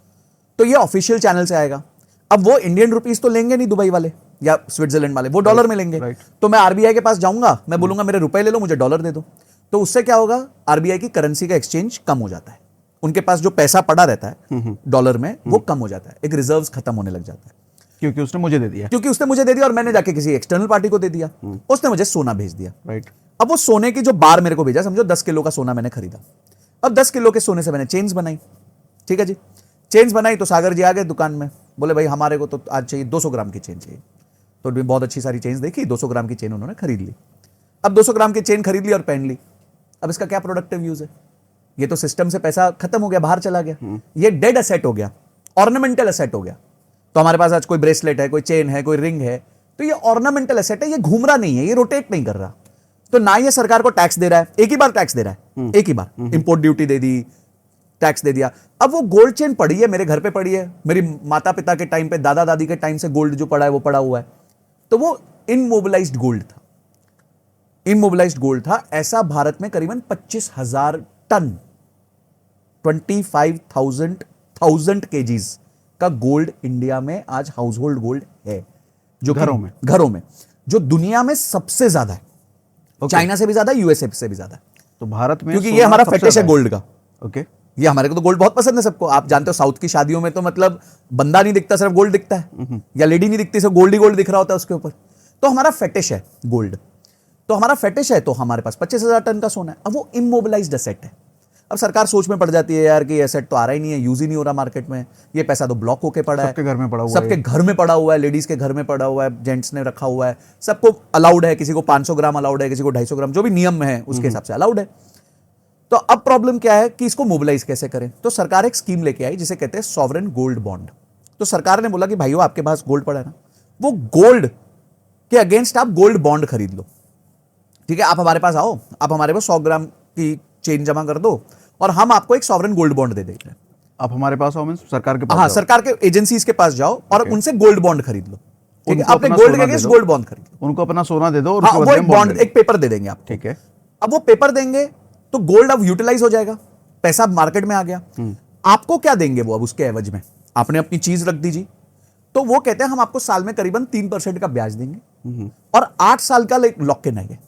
तो ये ऑफिशियल चैनल से आएगा। अब वो इंडियन रुपीस तो लेंगे नहीं दुबई वाले या स्विट्जरलैंड वाले, वो डॉलर में लेंगे। right. तो मैं आरबीआई के पास जाऊंगा, मैं बोलूंगा मेरे रुपए ले लो, मुझे डॉलर दे दो। तो उससे क्या होगा? आरबीआई की करेंसी का एक्सचेंज कम हो जाता है, उनके पास जो पैसा पड़ा रहता है डॉलर में वो कम हो जाता है, एक रिजर्व्स खत्म होने लग जाता है, क्योंकि उसने मुझे दे दिया। क्योंकि उसने मुझे दे दिया और मैंने जाके किसी एक्सटर्नल पार्टी को दे दिया, उसने मुझे सोना भेज दिया। राइट, अब वो सोने की जो बार मेरे को भेजा, समझो 10 किलो का सोना मैंने खरीदा। अब 10 किलो के सोने से मैंने चेन्स बनाई। ठीक है जी, चेन्स बनाई तो सागर जी आ गए दुकान में, बोले भाई हमारे को तो आज चाहिए 200 ग्राम की चेन चाहिए। तो बहुत अच्छी सारी चेन्स देखी, 200 ग्राम की चेन उन्होंने खरीद ली। अब 200 ग्राम की चेन खरीद ली और पहन ली। अब इसका क्या प्रोडक्टिव यूज है? ये तो सिस्टम से पैसा खत्म हो गया, बाहर चला गया, ये डेड एसेट हो गया, ऑर्नामेंटल एसेट हो गया। तो हमारे पास आज कोई ब्रेसलेट है, कोई चेन है, कोई रिंग है, तो ये ऑर्नामेंटल एसेट है, ये घूम रहा नहीं है, ये रोटेट नहीं कर रहा। तो ना ये सरकार को टैक्स दे रहा है, एक ही बार टैक्स दे रहा है, एक ही बार इंपोर्ट ड्यूटी दे दी, टैक्स दे दिया। अब वो गोल्ड चेन पड़ी है, मेरे घर पे पड़ी है, मेरी माता पिता के टाइम पे, दादा दादी के टाइम से गोल्ड जो पड़ा है वो पड़ा हुआ है, तो वो इनमोबिलाइज्ड गोल्ड था, इनमोबिलाइज्ड गोल्ड था। ऐसा भारत में करीबन 25,000 टन, 25,000 केजीज का गोल्ड इंडिया में आज हाउस होल्ड गोल्ड है, जो घरों में जो दुनिया में सबसे ज्यादा है। चाइना से भी ज्यादा, यूएसए से भी ज्यादा है। तो भारत में, क्योंकि ये हमारा फेटिश है गोल्ड का। ओके, ये हमारे को तो गोल्ड बहुत पसंद है सबको। आप जानते हो साउथ की शादियों में तो मतलब बंदा नहीं दिखता, सिर्फ गोल्ड दिखता है, या लेडी नहीं दिखती, सिर्फ गोल्ड ही गोल्ड दिख रहा होता है उसके ऊपर। तो हमारा फेटिश है गोल्ड, तो हमारा फेटिश है, तो हमारे पास 25,000 टन का सोना है। अब वो इमोबिलाइज्ड एसेट है। अब सरकार सोच में पड़ जाती है यार कि एसेट तो आ रहा ही नहीं है, यूज ही नहीं हो रहा मार्केट में, ये पैसा तो ब्लॉक होके पड़ा है, सबके घर में पड़ा हुआ है, सबके घर में पड़ा हुआ है, लेडीज के घर में पड़ा हुआ है, जेंट्स ने रखा हुआ है, सबको अलाउड है, किसी को 500 ग्राम अलाउड है, किसी को 250 ग्राम, जो भी नियम में है उसके हिसाब से अलाउड है। तो अब प्रॉब्लम क्या है कि इसको मोबिलाइज कैसे करें? तो सरकार एक स्कीम लेके आई जिसे कहते हैं सॉवरेन गोल्ड बॉन्ड। तो सरकार ने बोला कि भाइयों आपके पास गोल्ड पड़ा है ना, वो गोल्ड के अगेंस्ट आप गोल्ड बॉन्ड खरीद लो। ठीक है, आप हमारे पास आओ, आप हमारे पास 100 ग्राम की चेन जमा कर दो और हम आपको एक सॉवरेन गोल्ड बॉन्ड दे देंगे। आप हमारे पास आओ मींस सरकार के पास हाँ, जाओ। सरकार के एजेंसीज के पास जाओ और उनसे गोल्ड बॉन्ड खरीद लो। ठीक है, उनको आपने अपना गोल्ड के सोना अगेंस्ट दे दो। गोल्ड बॉन्ड खरीद लो। उनको अपना सोना दे दो और हाँ, उसके वो बदले एक में बॉन्ड, दे दो। एक पेपर दे देंगे आपको। ठीक है, अब वो पेपर देंगे तो गोल्ड अब यूटिलाइज हो जाएगा, पैसा मार्केट में आ गया। आपको क्या देंगे वो अब उसके एवज में? आपने अपनी चीज रख दीजिए, तो वो कहते हैं हम आपको साल में करीबन 3% का ब्याज देंगे और 8 साल का लॉक इन है।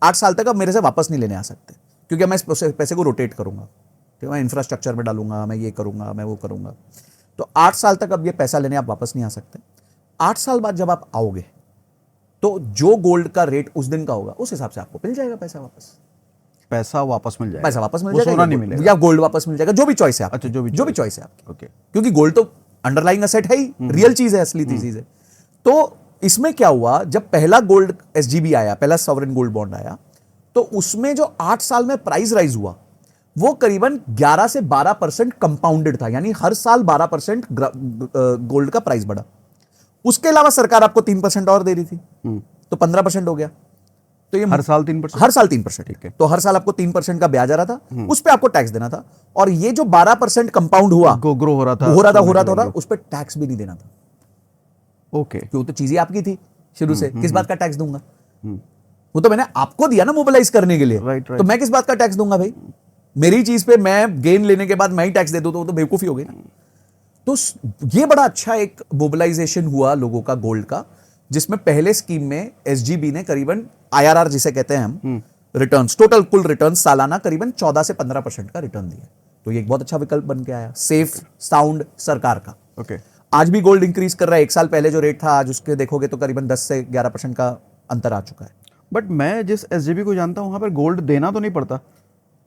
8 साल तक अब मेरे से वापस नहीं लेने आ सकते, क्योंकि मैं इस पैसे को रोटेट करूंगा, ठीक है, मैं इंफ्रास्ट्रक्चर में डालूंगा, मैं ये करूंगा, मैं वो करूंगा। तो 8 साल तक अब ये पैसा लेने आप वापस नहीं आ सकते। 8 साल बाद जब आप आओगे तो जो गोल्ड का रेट उस दिन का होगा उस हिसाब से आपको मिल जाएगा पैसा वापस। पैसा वापस मिल जाएगा, पैसा वापस मिल वो जाएगा, सोना नहीं मिलेगा या गोल्ड वापस मिल जाएगा, जो भी चॉइस है आपकी। अच्छा, जो भी चॉइस है आपकी, ओके, क्योंकि गोल्ड तो अंडरलाइंग एसेट है ही, रियल चीज है, असली चीज है। तो इसमें क्या हुआ, जब पहला गोल्ड एसजीबी आया, पहला सॉवरेन गोल्ड बॉन्ड आया, तो उसमें जो 8 साल में प्राइस राइज हुआ वो करीबन 11 से 12% कंपाउंडेड था, यानी हर साल 12% गोल्ड का प्राइस बढ़ा। उसके अलावा सरकार आपको 3% और दे रही थी, तो 15% हो गया। तो ये हर साल 3%, हर साल 3%, ठीक है। तो हर साल आपको 3% का ब्याज आ रहा था, उस पर आपको टैक्स देना था। और ये जो 12% कंपाउंड हुआ, ग्रो हो रहा था, उस पर टैक्स भी नहीं देना था, ओके, क्यों? तो चीजें आपकी थी शुरू से, किस बात का टैक्स दूंगा? वो तो मैंने आपको दिया ना मोबिलाइज करने के लिए। Right. तो मैं किस बात का टैक्स दूंगा भाई? मेरी चीज पे मैं गेन लेने के बाद मैं ही टैक्स दे दूं तो वो तो बेवकूफी हो गई ना। तो ये बड़ा अच्छा एक मोबिलाइजेशन हुआ लोगों का गोल्ड का, जिसमें पहले स्कीम में एसजीबी ने करीबन आईआरआर जिसे कहते हैं हम, रिटर्न्स, टोटल कुल रिटर्न्स सालाना करीबन 14 से 15% का रिटर्न दिया। तो ये एक बहुत अच्छा विकल्प बन के आया, सेफ साउंड सरकार का। ओके। आज भी गोल्ड इंक्रीज कर रहा है। एक साल पहले जो रेट था आज उसके देखोगे तो करीबन 10 से 11% का अंतर आ चुका है। बट मैं जिस एसजीबी को जानता हूँ वहां पर गोल्ड देना तो नहीं पड़ता,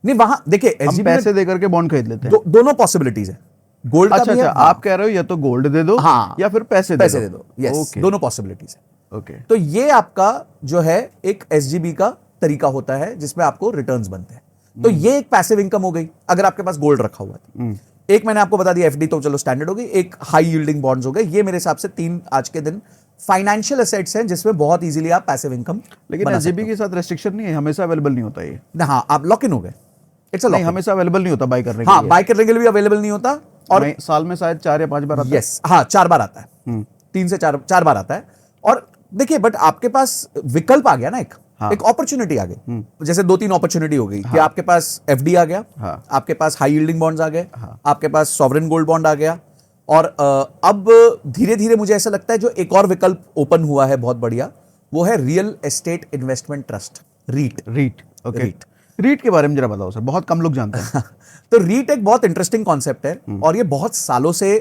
नहीं वहां देखिए हम SGB में पैसे देकर के बॉन्ड खरीद लेते हैं। दोनों पॉसिबिलिटीज है। गोल्ड का अच्छा भी अच्छा, है, हाँ, आप कह रहे हो या तो गोल्ड दे दो हाँ, या फिर पैसे दे दो। यस, ओके दोनों पॉसिबिलिटीज है। ओके। तो ये आपका जो है एक एसजीबी का तरीका होता है जिसमें आपको रिटर्न्स बनते हैं। तो ये एक पैसिव इनकम हो गई अगर आपके पास गोल्ड रखा हुआ है। एक मैंने आपको बता दिया एफडी, तो चलो स्टैंडर्ड हो गई। एक हाई यील्डिंग बॉन्ड्स हो गए। ये मेरे हिसाब से 3 आज के दिन फाइनेंशियल एसेट्स हैं जिसमें बहुत इजीली आप पैसिव इनकम लेकिन एसजीबी के साथ रेस्ट्रिक्शन नहीं है, हमेसा अवेलेबल नहीं होता ये। हाँ, आप लॉक इन हो गए। इट्स अ नहीं, लॉक। हमेशा अवेलेबल नहीं होता बाय करने के हाँ, लिए। बाय करने के लिए भी अवेलेबल नहीं होता। और साल में शायद 4 या 5 बार आता है। यस, हाँ, 4 बार आता है। 3 से 4 बार आता है। और देखिए, बट आपके पास विकल्प आ गया ना, एक अपॉर्चुनिटी आ गई। जैसे 2-3 अपॉर्चुनिटी हो गई कि आपके पास एफडी आ गया, आपके पास हाई यील्डिंग बॉन्ड्स आ गए, आपके पास सॉवरेन गोल्ड बॉन्ड आ गया। और अब धीरे धीरे मुझे ऐसा लगता है जो एक और विकल्प ओपन हुआ है बहुत बढ़िया, वो है real estate investment trust, REIT. Okay. REIT के बारे में जरा बताओ सर, बहुत कम लोग जानते हैं। तो रीट एक बहुत इंटरेस्टिंग कॉन्सेप्ट है और ये बहुत सालों से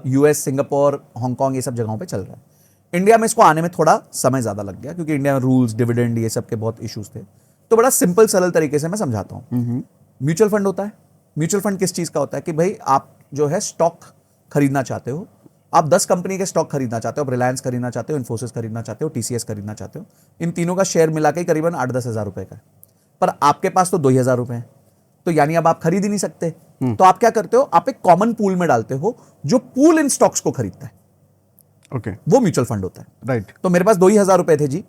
यूएस, सिंगापुर, हांगकांग ये सब जगहों पे चल रहा है। इंडिया में इसको आने में थोड़ा समय ज्यादा लग गया क्योंकि इंडिया में रूल्स, डिविडेंड, ये सब के बहुत इश्यूज थे। तो बड़ा सिंपल सरल तरीके से मैं समझाता हूँ। म्यूचुअल फंड होता है। म्यूचुअल फंड किस चीज का होता है कि भाई आप जो है स्टॉक खरीदना चाहते हो, आप 10 कंपनी के स्टॉक खरीदना चाहते हो, आप रिलायंस खरीदना चाहते हो, इन्फोसिस खरीदना चाहते हो, टीसीएस खरीदना चाहते हो। इन तीनों का शेयर मिला के करीबन 8-10 हजार रुपए का है, पर आपके पास तो 2,000 रुपए हैं, तो यानी अब आप खरीद ही नहीं सकते। तो आप क्या करते हो, आप एक कॉमन पूल में डालते हो जो पूल इन स्टॉक्स को खरीदता है। ओके। वो म्यूचुअल फंड होता है। राइट। तो मेरे पास 2,000 रुपए थे जी,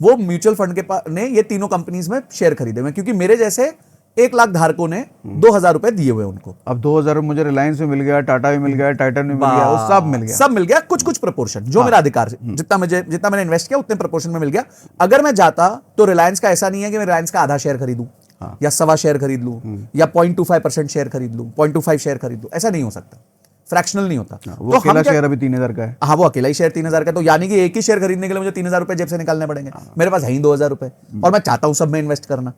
वो म्यूचुअल फंड के पास ने ये तीनों कंपनीज में शेयर खरीदे हुए, क्योंकि मेरे जैसे 1 लाख धारकों ने 2,000 रुपए दिए हुए उनको। अब 2,000 मुझे रिलायंस में मिल गया, टाटा में मिल गया, टाइटन में मिल गया, वो सब मिल गया। सब मिल गया, कुछ कुछ प्रपोर्शन जो मेरा अधिकार है, जितना मैंने इन्वेस्ट किया उतने प्रपोर्शन में मिल गया। अगर मैं जाता तो रिलायंस का ऐसा नहीं है कि मैं रिलायंस का आधा शेयर खरीदूं या 1.25 शेयर खरीद लूं या 0.25% शेयर खरीद लूं, 0.25 शेयर खरीद लूं, ऐसा नहीं हो सकता। फ्रैक्शनल नहीं होता। वो अकेला शेयर अभी 3,000 का है। हाँ, वो अकेला ही शेयर 3,000 का, तो यानी कि एक ही शेयर खरीदने के लिए मुझे 3,000 रुपए जेब से निकालने पड़ेंगे। मेरे पास है ही 2,000 रुपए और मैं चाहता हूं सब में इन्वेस्ट करना।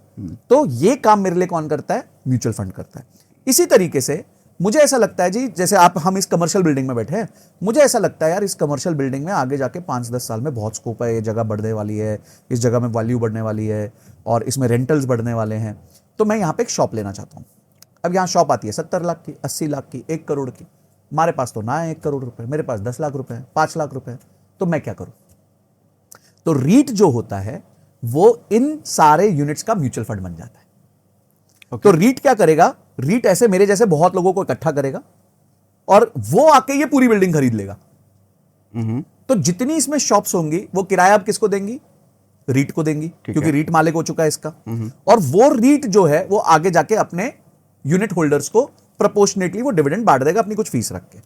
तो ये काम मेरे लिए कौन करता है? म्यूचुअल फंड करता है। इसी तरीके से मुझे ऐसा लगता है जी, जैसे हम इस कमर्शियल बिल्डिंग में बैठे हैं, मुझे ऐसा लगता है यार इस कमर्शियल बिल्डिंग में आगे जाके 5-10 साल में बहुत स्कोप है, ये जगह बढ़ने वाली है, इस जगह में वैल्यू बढ़ने वाली है और इसमें रेंटल्स बढ़ने वाले हैं। तो मैं यहाँ पे एक शॉप लेना चाहता हूँ। अब यहाँ शॉप आती है 70 लाख की, 80 लाख की, 1 करोड़ की। हमारे पास तो ना है 1 करोड़ रुपए, मेरे पास 10 लाख रुपए हैं, 5 लाख रुपए हैं, तो मैं क्या करूं? तो रीट जो होता है वो इन सारे यूनिट्स का म्यूचुअल फंड बन जाता है। तो रीट क्या करेगा? रीट ऐसे मेरे जैसे बहुत लोगों को इकट्ठा करेगा और वो आके ये पूरी बिल्डिंग खरीद लेगा। तो जितनी इसमें शॉप्स होंगी वो किराया अब किसको देंगी? रीट को देंगी, क्योंकि रीट मालिक हो चुका है इसका। और वो रीट जो है वो आगे जाके अपने यूनिट होल्डर्स को प्रोपोर्शनेटली वो डिविडेंड बांट देगा अपनी कुछ फीस रख के।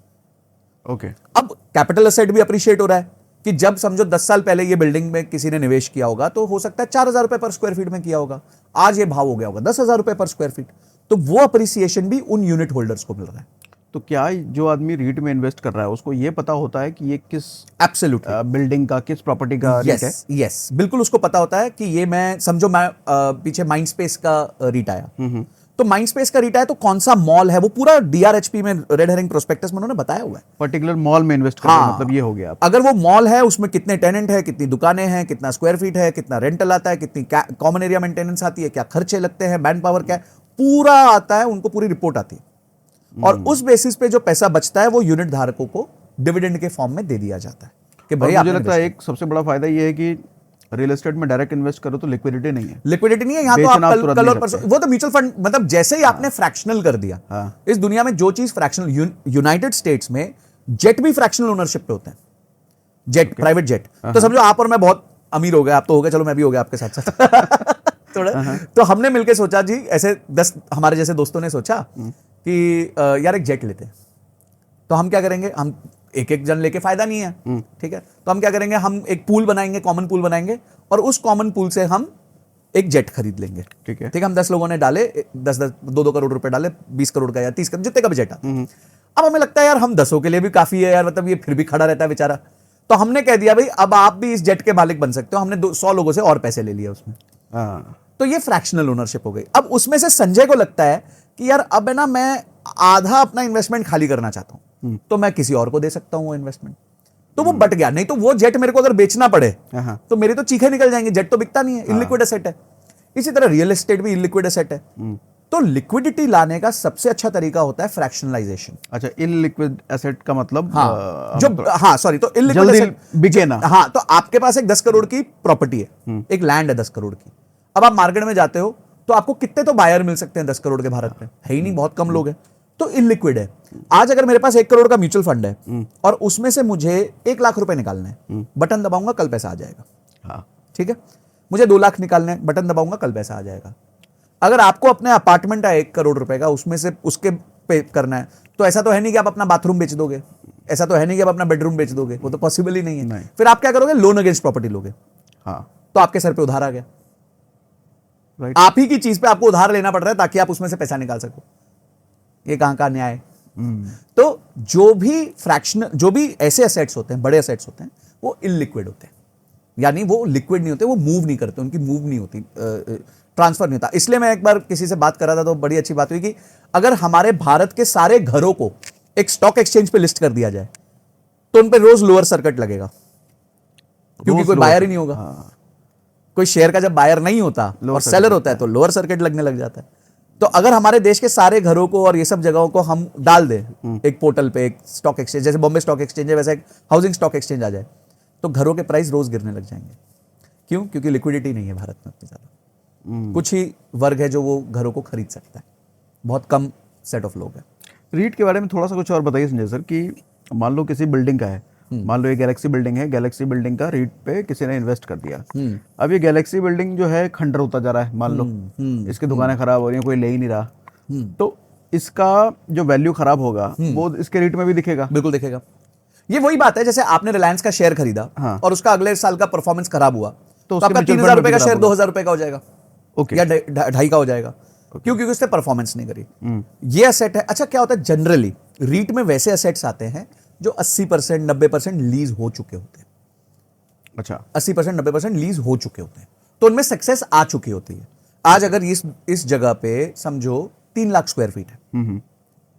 ओके। अब कैपिटल एसेट भी अप्रिशिएट हो रहा है कि जब समझो 10 साल पहले ये बिल्डिंग में किसी ने निवेश किया होगा तो हो सकता है 4,000 रुपए पर स्क्वायर फीट में किया होगा, आज ये भाव हो गया होगा 10,000 रुपए पर स्क्वायर फीट। तो वो अप्रिसिएशन भी उन यूनिट होल्डर्स को मिल रहा है। तो क्या जो आदमी रीट में इन्वेस्ट कर रहा है उसको ये पता होता है कि ये किस एब्सोल्युटली बिल्डिंग का, किस प्रॉपर्टी का रीट है? यस, बिल्कुल उसको पता होता है कि ये मैं समझो मैं पीछे माइंडस्पेस का रीट आया, तो माइंडस्पेस का रीट आया तो कौन सा मॉल है वो पूरा डीआरएचपी में, रेड हेरिंग प्रोस्पेक्टस में उन्होंने बताया हुआ है। पर्टिकुलर मॉल में इन्वेस्ट करना है, मतलब ये हो गया। अगर वो मॉल है उसमें कितने टेनेंट है, कितनी दुकानें हैं, कितना स्क्वायर फीट है, कितना रेंटल आता है, कितनी कॉमन एरिया मेंटेनेंस आती है, क्या खर्चे लगते हैं, मैन पावर क्या है, पूरा आता है, उनको पूरी रिपोर्ट आती है। और उस बेसिस पे जो पैसा बचता है वो यूनिट धारकों को डिविडेंड के फॉर्म में दे दिया जाता है कि भाई मुझे लगता है एक सबसे बड़ा फायदा ये है कि रियल एस्टेट में डायरेक्ट इन्वेस्ट करो तो लिक्विडिटी नहीं है। लिक्विडिटी नहीं है यहाँ, तो आप कल और परसों, वो तो म्यूचुअल फंड, मतलब जैसे ही आपने फ्रैक्शनल कर दिया, इस दुनिया में जो चीज फ्रैक्शनल, यूनाइटेड स्टेट्स में जेट भी फ्रैक्शनल ओनरशिप पे होते हैं, जेट, प्राइवेट जेट। तो समझो आप और मैं बहुत अमीर हो गए, आप तो हो गए, चलो मैं भी हो गया आपके साथ साथ थोड़ा। तो हमने मिलकर सोचा जी, ऐसे 10 हमारे जैसे दोस्तों ने सोचा कि यार एक जेट लेते हैं। तो हम क्या करेंगे, हम एक जन लेके फायदा नहीं है, ठीक है, तो हम क्या करेंगे, हम एक पूल बनाएंगे, कॉमन पूल बनाएंगे और उस कॉमन पूल से हम एक जेट खरीद लेंगे। ठीक है। ठीक है, हम 10 लोगों ने डाले, 2 करोड़ रुपए डाले, 20 करोड़ का या 30 करोड़, जितने का भी जेट आता। अब हमें लगता है यार हम 10 के लिए भी काफी है यार, मतलब ये फिर भी खड़ा रहता है बेचारा। तो हमने कह दिया भाई अब आप भी इस जेट के मालिक बन सकते हो। हमने 100 लोगों से और पैसे ले लिए उसमें। हाँ, तो ये फ्रैक्शनल ओनरशिप हो गई। अब उसमें से संजय को लगता है कि यार अब है ना, मैं आधा अपना इन्वेस्टमेंट खाली करना चाहता हूं, तो मैं किसी और को दे सकता हूं वो इन्वेस्टमेंट। तो वो बट गया। नहीं तो वो जेट मेरे को अगर बेचना पड़े हाँ, तो मेरी तो चीखें निकल जाएंगी। जेट तो बिकता नहीं है, इलिक्विड एसेट है। इसी तरह रियल एस्टेट भी इलिक्विड एसेट है। तो लिक्विडिटी लाने का सबसे अच्छा तरीका होता है फ्रैक्शनलाइजेशन। अच्छा, इलिक्विड एसेट का मतलब हाँ, सॉरी, तो इलिक्विड जल्दी एसेट बिके ना। हाँ, तो आपके पास एक 10 करोड़ की प्रॉपर्टी है, एक लैंड है 10 करोड़ की। अब आप मार्केट में जाते हो तो आपको कितने तो बायर मिल सकते हैं 10 करोड़ के भारत में, है ही नहीं, बहुत कम लोग हैं। तो इलिक्विड है। आज अगर मेरे पास 1 करोड़ का म्यूचुअल फंड है और उसमें से मुझे 1 लाख रुपए निकालने हैं, बटन दबाऊंगा कल पैसा आ जाएगा। हाँ, ठीक है। मुझे 2 लाख निकालने हैं, बटन दबाऊंगा कल पैसा आ जाएगा। अगर आपको अपने अपार्टमेंट है 1 करोड़ रुपए का, उसमें से उसके पे करना है, तो ऐसा तो है नहीं कि आप अपना बाथरूम बेच दोगे, ऐसा तो है नहीं कि आप अपना बेडरूम बेच दोगे, वो तो पॉसिबल ही नहीं है। नहीं। फिर आप क्या करोगे? लोन अगेंस्ट प्रॉपर्टी लोगे। हाँ, तो आपके सर पे उधार आ गया। राइट। आप ही की चीज पे आपको उधार लेना पड़ रहा है ताकि आप उसमें से पैसा निकाल सको। ये कहां का न्याय है? तो जो भी ऐसे एसेट्स होते हैं, बड़े एसेट्स होते हैं, वो इलिक्विड होते हैं। यानी वो लिक्विड नहीं होते, वो मूव नहीं करते, उनकी मूव नहीं होती, ट्रांसफर नहीं होता। इसलिए मैं एक बार किसी से बात कर रहा था तो बड़ी अच्छी बात हुई कि अगर हमारे भारत के सारे घरों को एक स्टॉक एक्सचेंज पे लिस्ट कर दिया जाए तो उन पे रोज लोअर सर्किट लगेगा, क्योंकि कोई बायर ही नहीं होगा। कोई शेयर का जब बायर नहीं होता और सेलर होता है तो लोअर सर्किट लगने लग जाता है। तो अगर हमारे देश के सारे घरों को और ये सब जगहों को हम डाल दें एक पोर्टल पे, एक स्टॉक एक्सचेंज, जैसे बॉम्बे स्टॉक एक्सचेंज है वैसे एक हाउसिंग स्टॉक एक्सचेंज आ जाए, तो घरों के प्राइस रोज गिरने लग जाएंगे। क्यों? क्योंकि लिक्विडिटी नहीं है भारत में उतनी ज्यादा। कुछ ही वर्ग है जो वो घरों को खरीद सकता है, बहुत कम सेट ऑफ लोग हैं। रीट के बारे में थोड़ा सा कुछ और बताइए संजय सर, कि मान लो किसी बिल्डिंग का है, मान लो ये गैलेक्सी बिल्डिंग है, गैलेक्सी बिल्डिंग का रीट पे किसी ने इन्वेस्ट कर दिया। अब ये गैलेक्सी बिल्डिंग जो है खंडर होता जा रहा है, मान लो इसकी दुकानें खराब हो रही हैं, कोई ले ही नहीं रहा, तो इसका जो वैल्यू खराब होगा वो इसके रीट में भी दिखेगा। बिल्कुल दिखेगा। ये वही बात है, जैसे आपने रिलायंस का शेयर खरीदा हाँ। और उसका अगले साल का परफॉर्मेंस खराब हुआ तो उसके आपका म्यूचुअल 3,000 फंड रुपए भी का खराब शेयर होगा। 2,000 रुपए का हो जाएगा, ओके। या 2.5 का हो जाएगा। क्यों? क्योंकि उसने परफॉर्मेंस नहीं करी। ये एसेट है। अच्छा, क्या होता है जनरली रीट में वैसे एसेट्स आते हैं जो 80% 90% लीज हो चुके होते हैं। अच्छा, 80% 90% लीज हो चुके होते हैं, तो उनमें सक्सेस आ चुकी होती है। आज अगर इस जगह पे समझो 3 लाख स्क्वायर फीट है,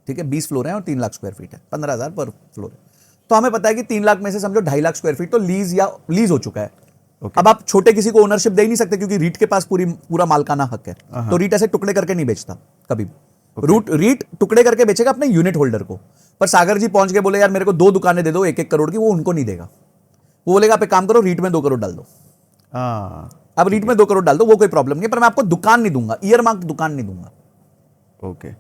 ठीक है, 20 फ्लोर है और 3 लाख स्क्वायर फीट है, 15,000 पर फ्लोर है, तो हमें पता है कि 3 लाख में से समझो 2.5 लाख स्क्वायर फीट तो लीज हो चुका है। अब आप छोटे किसी को ओनरशिप दे ही नहीं सकते, क्योंकि रीट के पास पूरा मालकाना हक है। तो रीट ऐसे टुकड़े करके नहीं बेचता कभी भी। रीट टुकड़े करके बेचेगा अपने यूनिट होल्डर को। पर सागर जी पहुंच के बोले यार मेरे को 2 दुकानें दे दो 1-1 करोड़ की, वो उनको नहीं देगा। वो बोलेगा आप एक काम करो, रीट में 2 करोड़ डाल दो। अब रीट में 2 करोड़ डाल दो, वो कोई प्रॉब्लम नहीं है, पर मैं आपको दुकान नहीं दूंगा, ईयर मार्क दुकान नहीं दूंगा। ओके,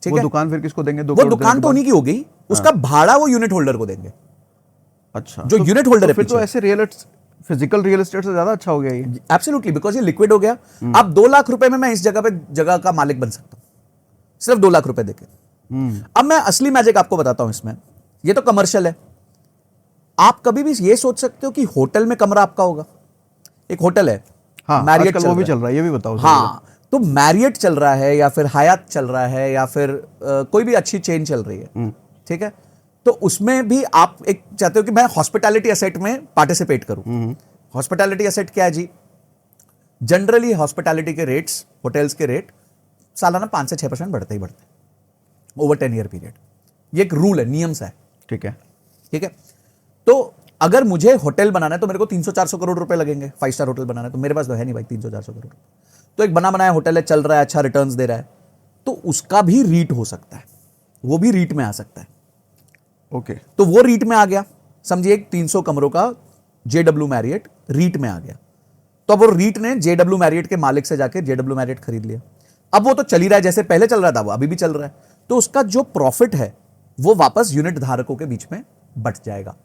ठीक वो है। दुकान फिर किसको देंगे? वो दुकान तो उन्हीं की हो गई, उसका भाड़ा वो यूनिट होल्डर को देंगे। अच्छा, जो यूनिट होल्डर है फिर तो ऐसे फिजिकल रियल एस्टेट से ज्यादा अच्छा हो गया ये। एब्सोल्युटली, बिकॉज ये लिक्विड हो गया। अब 2 लाख रुपए में मैं इस जगह का मालिक बन सकता हूं, सिर्फ 2 लाख रुपए देके। अब मैं असली मैजिक आपको बताता हूं इसमें। ये तो कमर्शियल है। आप कभी भी ये सोच सकते हो कि होटल में कमरा आपका होगा। एक होटल है, हाँ, मैरियट आजकल वो भी चल रहा है, ये भी बताओ। हाँ, तो मैरियट चल रहा है या फिर हयात चल रहा है या फिर कोई भी अच्छी चेन चल रही है, ठीक है, तो उसमें भी आप एक चाहते हो कि मैं हॉस्पिटैलिटी एसेट में पार्टिसिपेट करूं। हॉस्पिटैलिटी एसेट क्या है जी? जनरली हॉस्पिटैलिटी के रेट्स, होटल्स के रेट सालाना 5 से 6% बढ़ते ही बढ़ते हैं ओवर 10 ईयर पीरियड। ये एक रूल है, नियम सा है। ठीक है, ठीक है। तो अगर मुझे होटल बनाना है तो मेरे को 300-400 करोड़ रुपए लगेंगे। 5 स्टार होटल बनाना है तो मेरे पास तो है नहीं भाई 300-400 करोड़। तो एक बना बनाया होटल है, चल रहा है, अच्छा रिटर्न्स दे रहा है, तो उसका भी रीट हो सकता है, वो भी रीट में आ सकता है। ओके, तो वो रीट में आ गया। समझिए 300 कमरों का जेडब्ल्यू मैरियट रीट में आ गया। तो अब वो रीट ने जेडब्ल्यू मैरियट के मालिक से जाके जेडब्ल्यू मैरियट खरीद लिया। अब वो तो चल ही रहा है, जैसे पहले चल रहा था वो अभी भी चल रहा है। तो उसका जो प्रॉफिट है वो वापस यूनिट धारकों के बीच में बट जाएगा।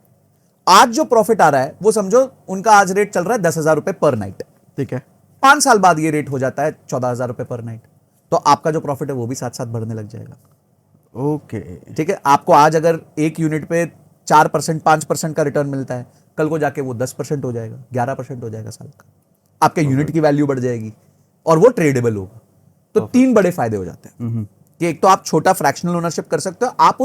आज जो प्रॉफिट आ रहा है वो समझो उनका आज रेट चल रहा है 10,000 रुपए पर नाइट। ठीक है, 5 साल बाद ये रेट हो जाता है 14,000 रुपए पर नाइट। तो आपका जो प्रॉफिट है वो भी साथ साथ बढ़ने लग जाएगा। ओके, ठीक है। आपको आज अगर एक यूनिट पे 4% 5% का रिटर्न मिलता है, कल को जाके वो 10% हो जाएगा, 11% हो जाएगा साल का। आपके यूनिट की वैल्यू बढ़ जाएगी और वो ट्रेडेबल होगा। तो 3 बड़े फायदे हो जाते हैं कि एक तो आप छोटा फ्रैक्शनल ओनरशिप कर सकते हो, आप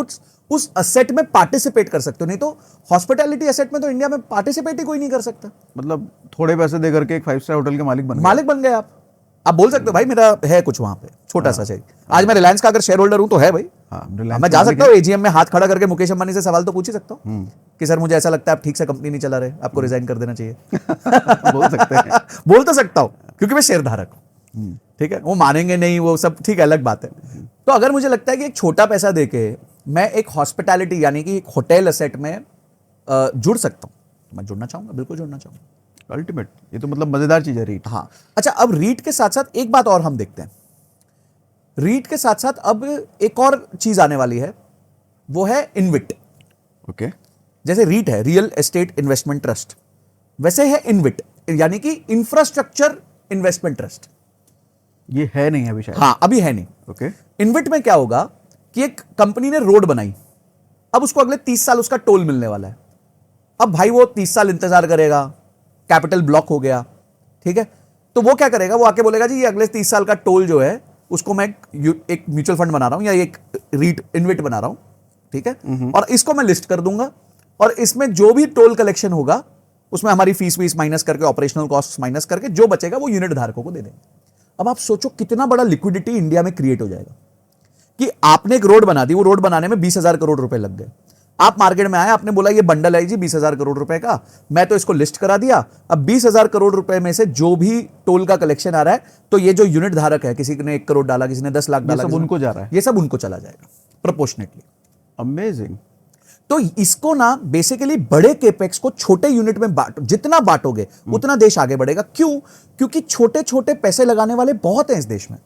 उस असेट में पार्टिसिपेट कर सकते हो। नहीं तो हॉस्पिटैलिटी असेट में तो इंडिया में पार्टिसिपेट ही कोई नहीं कर सकता। मतलब थोड़े पैसे दे करके एक 5 स्टार होटल के मालिक बन गए। मालिक बन गए आप बोल सकते हो भाई मेरा है कुछ वहां पे छोटा सा चाहिए। आज मैं रिलायंस का अगर शेयर होल्डर हूं तो है भाई। Reliance मैं के जा मालिक सकता हूँ एजीएम में हाथ खड़ा करके मुकेश अंबानी से सवाल तो पूछ ही सकता हूँ कि सर मुझे ऐसा लगता है आप ठीक से कंपनी नहीं चला रहे, आपको रिजाइन कर देना चाहिए। बोल सकते हैं। बोल तो सकता हूँ क्योंकि मैं शेयर धारक हूँ। ठीक है, वो मानेंगे नहीं, वो सब ठीक है, अलग बात है। तो अगर मुझे लगता है कि एक छोटा पैसा देके मैं एक हॉस्पिटैलिटी यानी कि एक होटल असेट में जुड़ सकता हूँ, मैं जुड़ना चाहूंगा, बिल्कुल जुड़ना चाहूंगा। अल्टीमेट, ये तो मतलब मजेदार चीज है रीट। हाँ, अच्छा, अब रीट के साथ साथ एक बात और हम देखते हैं। रीट के साथ साथ अब एक और चीज आने वाली है, वो है इनविट। ओके। जैसे रीट है रियल एस्टेट इन्वेस्टमेंट ट्रस्ट, वैसे है इनविट यानी कि इंफ्रास्ट्रक्चर इन्वेस्टमेंट ट्रस्ट। ये है नहीं अभी शायद। हाँ, अभी है नहीं। ओके। इनविट में क्या होगा कि एक कंपनी ने रोड बनाई, अब उसको अगले 30 साल उसका टोल मिलने वाला है। अब भाई वो 30 साल इंतजार करेगा, कैपिटल ब्लॉक हो गया, ठीक है, तो वो क्या करेगा, वो आके बोलेगा जी ये अगले 30 साल का टोल जो है उसको मैं एक म्यूचुअल फंड बना रहा हूं या एक रीट इनविट बना रहा हूं, ठीक है, और इसको मैं लिस्ट कर दूंगा और इसमें जो भी टोल कलेक्शन होगा उसमें हमारी फीस वीस माइनस करके, ऑपरेशनल कॉस्ट माइनस करके जो बचेगा वो यूनिट धारकों को दे देंगे। अब आप सोचो कितना बड़ा लिक्विडिटी इंडिया में क्रिएट हो जाएगा कि आपने एक रोड बना दी, वो रोड बनाने में 20,000 करोड़ रुपए लग गए। आप मार्केट में आए, आपने बोला ये बंडल है जी 20,000 करोड़ रुपए का, मैं तो इसको लिस्ट करा दिया। अब 20,000 करोड़ रुपए में से जो भी टोल का कलेक्शन आ रहा है, तो ये जो यूनिट धारक है, किसी ने 1 करोड़ डाला, किसी ने 10 लाख डाला, सब उनको जा रहा है, ये सब उनको चला जाएगा प्रोपोर्शनेटली। अमेजिंग। तो इसको ना बेसिकली बड़े केपेक्स को छोटे यूनिट में बांटो, जितना बांटोगे उतना देश आगे बढ़ेगा। क्यों? क्योंकि छोटे छोटे पैसे लगाने वाले बहुत हैं इस देश में।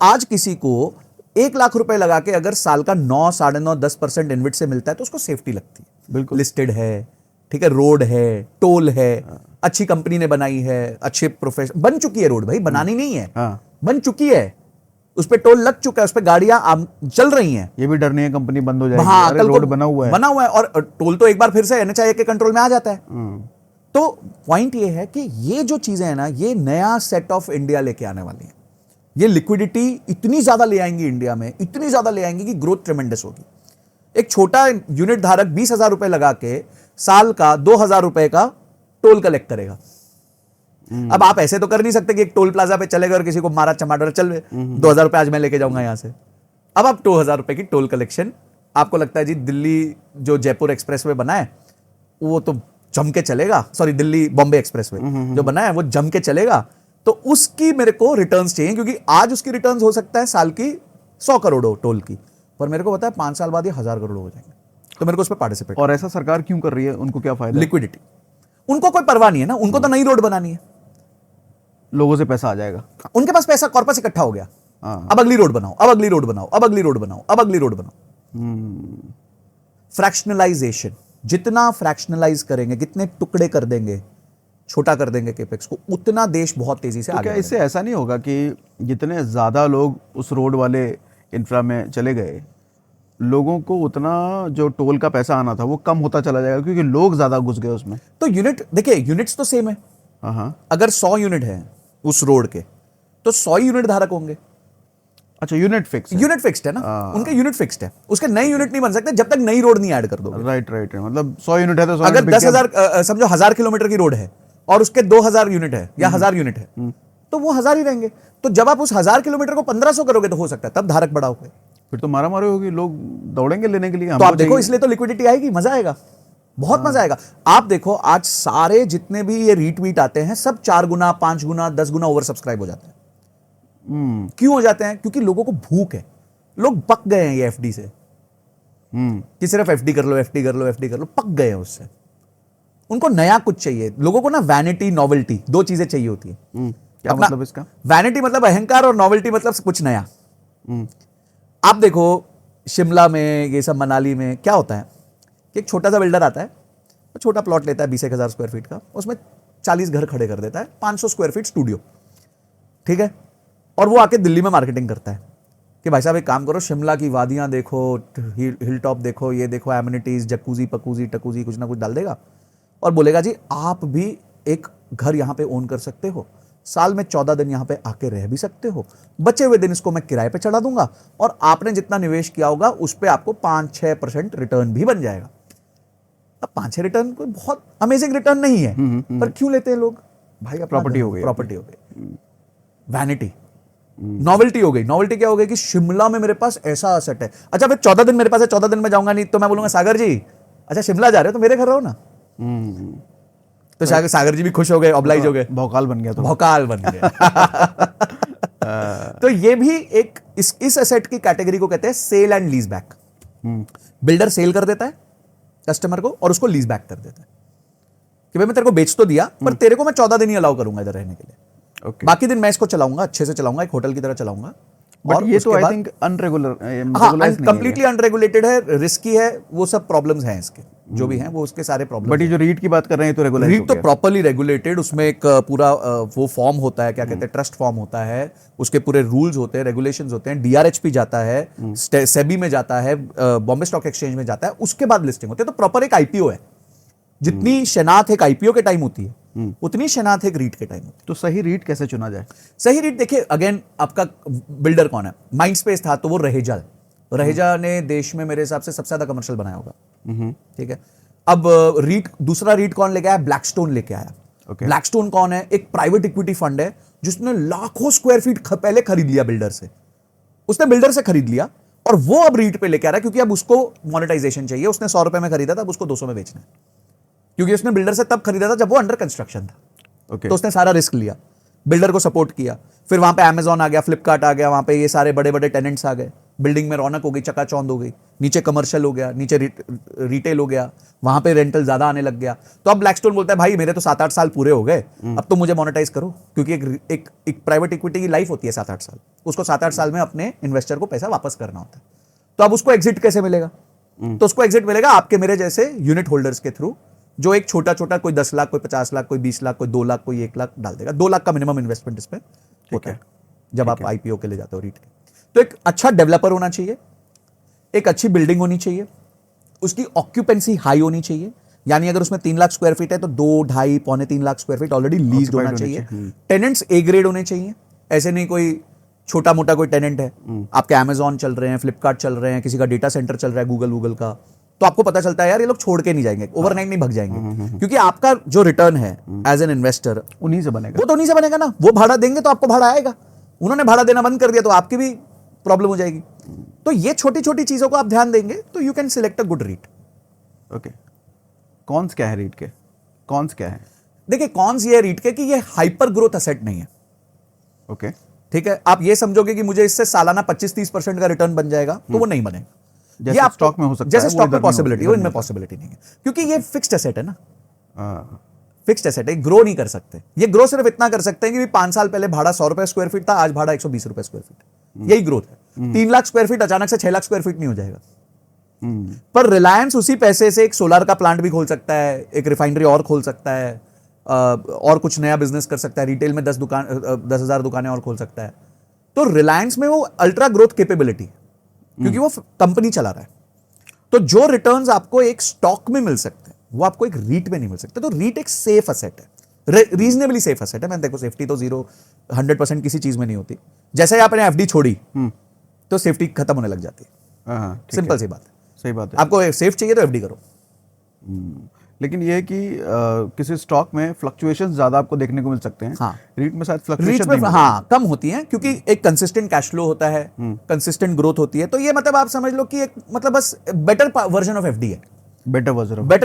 आज किसी को 1 लाख रुपए लगा के अगर साल का 9, 9.5, 10% इनविट से मिलता है तो उसको सेफ्टी लगती है। बिल्कुल। लिस्टेड है, ठीक है, रोड है, टोल है, अच्छी कंपनी ने बनाई है, अच्छे प्रोफेशन, बन चुकी है रोड भाई, बनानी नहीं है, बन चुकी है, उस पे टोल लग चुका है, उस पे गाड़ियां चल रही हैं। ये भी डर नहीं है कंपनी बंद हो जाएगी। हाँ, अरे रोड बना हुआ है और टोल तो एक बार फिर से एनएचआई के कंट्रोल में आ जाता है। तो पॉइंट ये है कि ये जो चीजें हैं ना, ये नया सेट ऑफ इंडिया लेके आने वाली है। ये लिक्विडिटी इतनी ज्यादा ले आएंगी इंडिया में, इतनी ज्यादा ले आएंगी कि ग्रोथ ट्रेमेंडस होगी। एक छोटा यूनिट धारक 20,000 रुपए लगा के साल का 2,000 रुपए का टोल कलेक्ट करेगा। अब आप ऐसे तो कर नहीं सकते कि एक टोल प्लाजा पे चले गए और किसी को मारा चमाटर, चल 2,000 रुपए आज मैं लेके जाऊंगा यहां से। अब आप 2,000 रुपए की टोल कलेक्शन, आपको लगता है जी दिल्ली जो जयपुर एक्सप्रेस वे बना है वो तो जम के चलेगा, sorry Delhi Bombay express way जो बना है वो जम के चलेगा, तो उसकी मेरे को रिटर्न्स चाहिए, क्योंकि आज उसकी रिटर्न्स हो सकता है साल की 100 करोड़ हो टोल की, पर मेरे को पता है 5 साल बाद ये 1,000 करोड़ हो जाएंगे, तो मेरे को उस पर पार्टिसिपेट। और ऐसा सरकार क्यों कर रही है? उनको क्या फायदा? लिक्विडिटी, उनको कोई परवाह नहीं है ना, उनको तो नई रोड बनानी है, लोगों से पैसा आ जाएगा, उनके पास पैसा, कॉर्पस इकट्ठा हो गया, अब अगली रोड बनाओ, अब अगली रोड बनाओ, अब अगली रोड बनाओ, अब अगली रोड बनाओ। फ्रैक्शनलाइजेशन, जितना फ्रैक्शनलाइज करेंगे, कितने टुकड़े कर देंगे, छोटा कर देंगे केपेक्स को, उतना देश बहुत तेजी से तो आगे क्या इससे ऐसा नहीं होगा कि जितने ज्यादा लोग उस रोड वाले इंफ्रा में चले गए, लोगों को उतना जो टोल का पैसा आना था वो कम होता चला जाएगा क्योंकि लोग ज्यादा घुस गए उसमें? तो यूनिट देखिए, यूनिट्स तो सेम है। हाँ, अगर 100 यूनिट है उस रोड के, तो 100 यूनिट धारक होंगे। अच्छा, यूनिट फिक्स है? यूनिट फिक्स्ड है ना, उनके यूनिट फिक्स्ड है, उसके नए यूनिट नहीं बन सकते जब तक नई रोड नहीं ऐड कर दो। राइट, मतलब 100 यूनिट है तो 100 अगर यूनिट 10,000 समझो 1,000 किलोमीटर की रोड है और उसके 2,000 यूनिट है या 1,000 यूनिट है, तो वो 1,000 ही रहेंगे। तो जब आप उस 1,000 किलोमीटर को 1,500 करोगे तो हो सकता है तब धारक बड़ा होगा, फिर तो मारा मारी होगी, लोग दौड़ेंगे लेने के लिए। तो आप देखो, इसलिए तो लिक्विडिटी आएगी, मजा आएगा, बहुत मजा आएगा। आप देखो आज सारे जितने भी ये रीट्वीट आते हैं सब 4 गुना, 5 गुना, 10 गुना ओवर सब्सक्राइब हो जाते हैं। क्यों हो जाते हैं? क्योंकि लोगों को भूख है, लोग पक गए हैं ये एफडी से, कि सिर्फ एफडी कर लो, एफडी कर लो, एफडी कर लो, पक गए हैं उससे। उनको नया कुछ चाहिए। लोगों को ना वैनिटी, नॉवेल्टी, 2 चीजें चाहिए होती है। क्या मतलब इसका? वैनिटी मतलब अहंकार और नॉवेल्टी मतलब कुछ नया। आप देखो शिमला में, ये सब मनाली में क्या होता है कि एक छोटा सा बिल्डर आता है, वो छोटा प्लॉट लेता है 20,000 स्क्वायर फीट का, उसमें 40 घर खड़े कर देता है, 500 स्क्वायर फीट स्टूडियो, ठीक है, और वो आके दिल्ली में मार्केटिंग करता है कि भाई साहब एक काम करो, शिमला की वादियां देखो, हिल टॉप देखो, ये देखो, एमिनिटीज, जकूजी पकूजी टकूजी कुछ ना कुछ डाल देगा और बोलेगा जी आप भी एक घर यहाँ पे ओन कर सकते हो, साल में 14 दिन यहाँ पे आके रह भी सकते हो, बचे हुए दिन इसको मैं किराए पे चढ़ा दूंगा और आपने जितना निवेश किया होगा उस पर आपको 5-6% रिटर्न भी बन जाएगा। अब 5-6 रिटर्न कोई बहुत अमेजिंग रिटर्न नहीं है, पर क्यों लेते हैं लोग? भाई प्रॉपर्टी हो गई, प्रॉपर्टी हो गई, वैनिटी, नॉवेल्टी हो गई। नॉवेल्टी क्या हो गई कि शिमला में मेरे पास ऐसा असेट है, अच्छा फिर 14 दिन मेरे पास है, 14 दिन में जाऊंगा नहीं तो मैं बोलूंगा सागर जी अच्छा शिमला जा रहे हो तो मेरे घर रहो ना। तो सागर जी भी खुश हो गए, ऑब्लाइज हो गए, भौकाल बन गया, तो भौकाल बन गए। तो ये भी एक इस एसेट की कैटेगरी को कहते हैं sale and lease back. Builder sale कर देता है कस्टमर को और उसको लीज बैक कर देता है कि भाई मैं तेरे को बेच तो दिया पर तेरे को मैं 14 दिन ही अलाउ करूंगा इधर रहने के लिए, बाकी दिन मैं इसको चलाऊंगा, अच्छे से चलाऊंगा, एक होटल की तरह चलाऊंगा। और ये तो आई थिंक अनरेगुलर, कंप्लीटली अनरेगुलेटेड है, रिस्की है, वो सब प्रॉब्लम्स हैं इसके जो भी हैं वो उसके सारे प्रॉब्लम। बट ये जो रीट की बात कर रहे हैं तो रेगुलर रीट तो प्रॉपर्ली रेगुलेटेड, उसमें एक पूरा वो फॉर्म होता है, क्या कहते हैं, ट्रस्ट फॉर्म होता है, उसके पूरे रूल्स होते हैं, रेगुलेशंस होते हैं, डीआरएचपी जाता है, सेबी में जाता है, बॉम्बे स्टॉक एक्सचेंज में जाता है, उसके बाद लिस्टिंग होती है। तो प्रॉपर एक आईपीओ है, जितनी शनाख्त एक आईपीओ के टाइम होती है उतनी शनाख्त एक रीट के टाइम होती है। तो सही रीट कैसे चुना जाए? सही रीट देखिए, अगेन आपका बिल्डर कौन है? माइंडस्पेस था तो वो रहेजा ने देश में मेरे हिसाब से सबसे ज्यादा कमर्शियल बनाया होगा, ठीक है। अब रीट, दूसरा रीट कौन लेके आया? ब्लैकस्टोन लेके आया। ब्लैकस्टोन कौन है? एक प्राइवेट इक्विटी फंड है जिसने लाखों स्क्वायर फीट पहले खरीद लिया बिल्डर से, उसने बिल्डर से खरीद लिया और वो अब रीट पे लेके आ रहा है क्योंकि अब उसको मोनेटाइजेशन चाहिए। उसने 100 रुपए में खरीदा था, अब उसको 200 में बेचना है, क्योंकि उसने बिल्डर से तब खरीदा था जब वो अंडर कंस्ट्रक्शन था। तो उसने सारा रिस्क लिया, बिल्डर को सपोर्ट किया, फिर वहां पे अमेजॉन आ गया, फ्लिपकार्ट आ गया, वहां पे ये सारे बड़े बड़े टेनेंट्स आ गए, बिल्डिंग में रौनक हो गई, चकाचौंध हो गई, नीचे कमर्शियल हो गया, नीचे रिटेल हो गया, वहां पे रेंटल ज्यादा आने लग गया। तो अब ब्लैकस्टोन बोलता है भाई मेरे तो 7-8 साल पूरे हो गए, अब तो मुझे मोनेटाइज करो, क्योंकि एक प्राइवेट इक्विटी की लाइफ होती है 7-8 साल, उसको 7-8 साल में अपने इन्वेस्टर को पैसा वापस करना होता है। तो अब उसको एग्जिट कैसे मिलेगा? तो उसको एग्जिट मिलेगा आपके मेरे जैसे यूनिट होल्डर्स के थ्रू, जो एक छोटा छोटा, कोई 10 लाख, कोई 50 लाख, कोई 20 लाख, कोई 2 लाख, कोई 1 लाख डाल देगा। 2 लाख का मिनिमम इन्वेस्टमेंट इस पे होता है जब आप आईपीओ के लिए जाते हो रीट के। तो एक अच्छा डेवलपर होना चाहिए, एक अच्छी बिल्डिंग होनी चाहिए, उसकी ऑक्यूपेंसी हाई होनी चाहिए, यानी अगर उसमें 3 लाख स्क्वायर फीट है तो 2, 2.5, पौने 3 lakh square feet already lease होना चाहिए। टेनेंट्स ए ग्रेड होने चाहिए, ऐसे नहीं कोई छोटा मोटा कोई टेनेंट है, आपके अमेजॉन चल रहे हैं, फ्लिपकार्ट चल रहे हैं, किसी का डेटा सेंटर चल रहा है गूगल का, तो आपको पता चलता है यार ये लोग छोड़ के नहीं जाएंगे, ओवरनाइट नहीं भग जाएंगे, क्योंकि आपका जो रिटर्न है एज एन इन्वेस्टर उन्हीं से बनेगा, वो तो उन्हीं से बनेगा ना। वो भाड़ा देंगे तो आपको भाड़ा आएगा, उन्होंने भाड़ा देना बंद कर दिया तो आपकी भी प्रॉब्लम हो जाएगी। तो ये छोटी छोटी चीजों को आप ध्यान देंगे तो you can select a good REIT. Okay, cons क्या है रीट के? कॉन्स क्या है? देखिए कॉन्स ये रीट के कि ये हाइपर ग्रोथ असेट नहीं है। ओके, ठीक है, आप ये समझोगे कि मुझे इससे सालाना 25-30% का रिटर्न बन जाएगा, तो वो नहीं बनेगा। जैसे स्टॉक में हो सकता है, जैसे स्टॉक में पॉसिबिलिटी हो, इनमें पॉसिबिलिटी नहीं है, क्योंकि ये फिक्स्ड एसेट है ना, फिक्स्ड एसेट है, ग्रो नहीं कर सकते। ये ग्रो सिर्फ इतना कर सकते हैं कि 5 साल पहले भाड़ा 100 रुपए स्क्वायर फीट था, आज भाड़ा 120 रुपए स्क्वायर फीट, यही ग्रोथ है। 3 लाख स्क्वायर फीट अचानक से 6 लाख स्क्वायर फीट नहीं हो जाएगा। पर रिलायंस उसी पैसे से एक सोलर का प्लांट भी खोल सकता है, एक रिफाइनरी और खोल सकता है, और कुछ नया बिजनेस कर सकता है, रिटेल में 10,000 दुकानें और खोल सकता है। तो रिलायंस में वो अल्ट्रा ग्रोथ कैपेबिलिटी, क्योंकि वो कंपनी चला रहा है। तो जो रिटर्न्स आपको एक स्टॉक में मिल सकते हैं वो आपको एक रीट में नहीं मिल सकते। तो रीट एक सेफ एसेट है, रीजनेबली सेफ एसेट है। मैं देखो सेफ्टी तो 100% किसी चीज में नहीं होती। जैसे ही आपने एफडी छोड़ी तो सेफ्टी खत्म होने लग जाती है, सिंपल सी बात है। सही बात है। आपको सेफ चाहिए तो एफडी करो। लेकिन ये है कि किसी स्टॉक में फ्लक्चुएशंस ज्यादा आपको देखने को मिल सकते हैं। हाँ, रीट में शायद रीट फ्लक्चुएशन में हाँ कम होती हैं, क्योंकि एक कंसिस्टेंट कैश फ्लो होता है, कंसिस्टेंट ग्रोथ होती है। तो ये मतलब आप समझ लो कि एक मतलब बस बेटर वर्जन ऑफ एफडी है, बेटर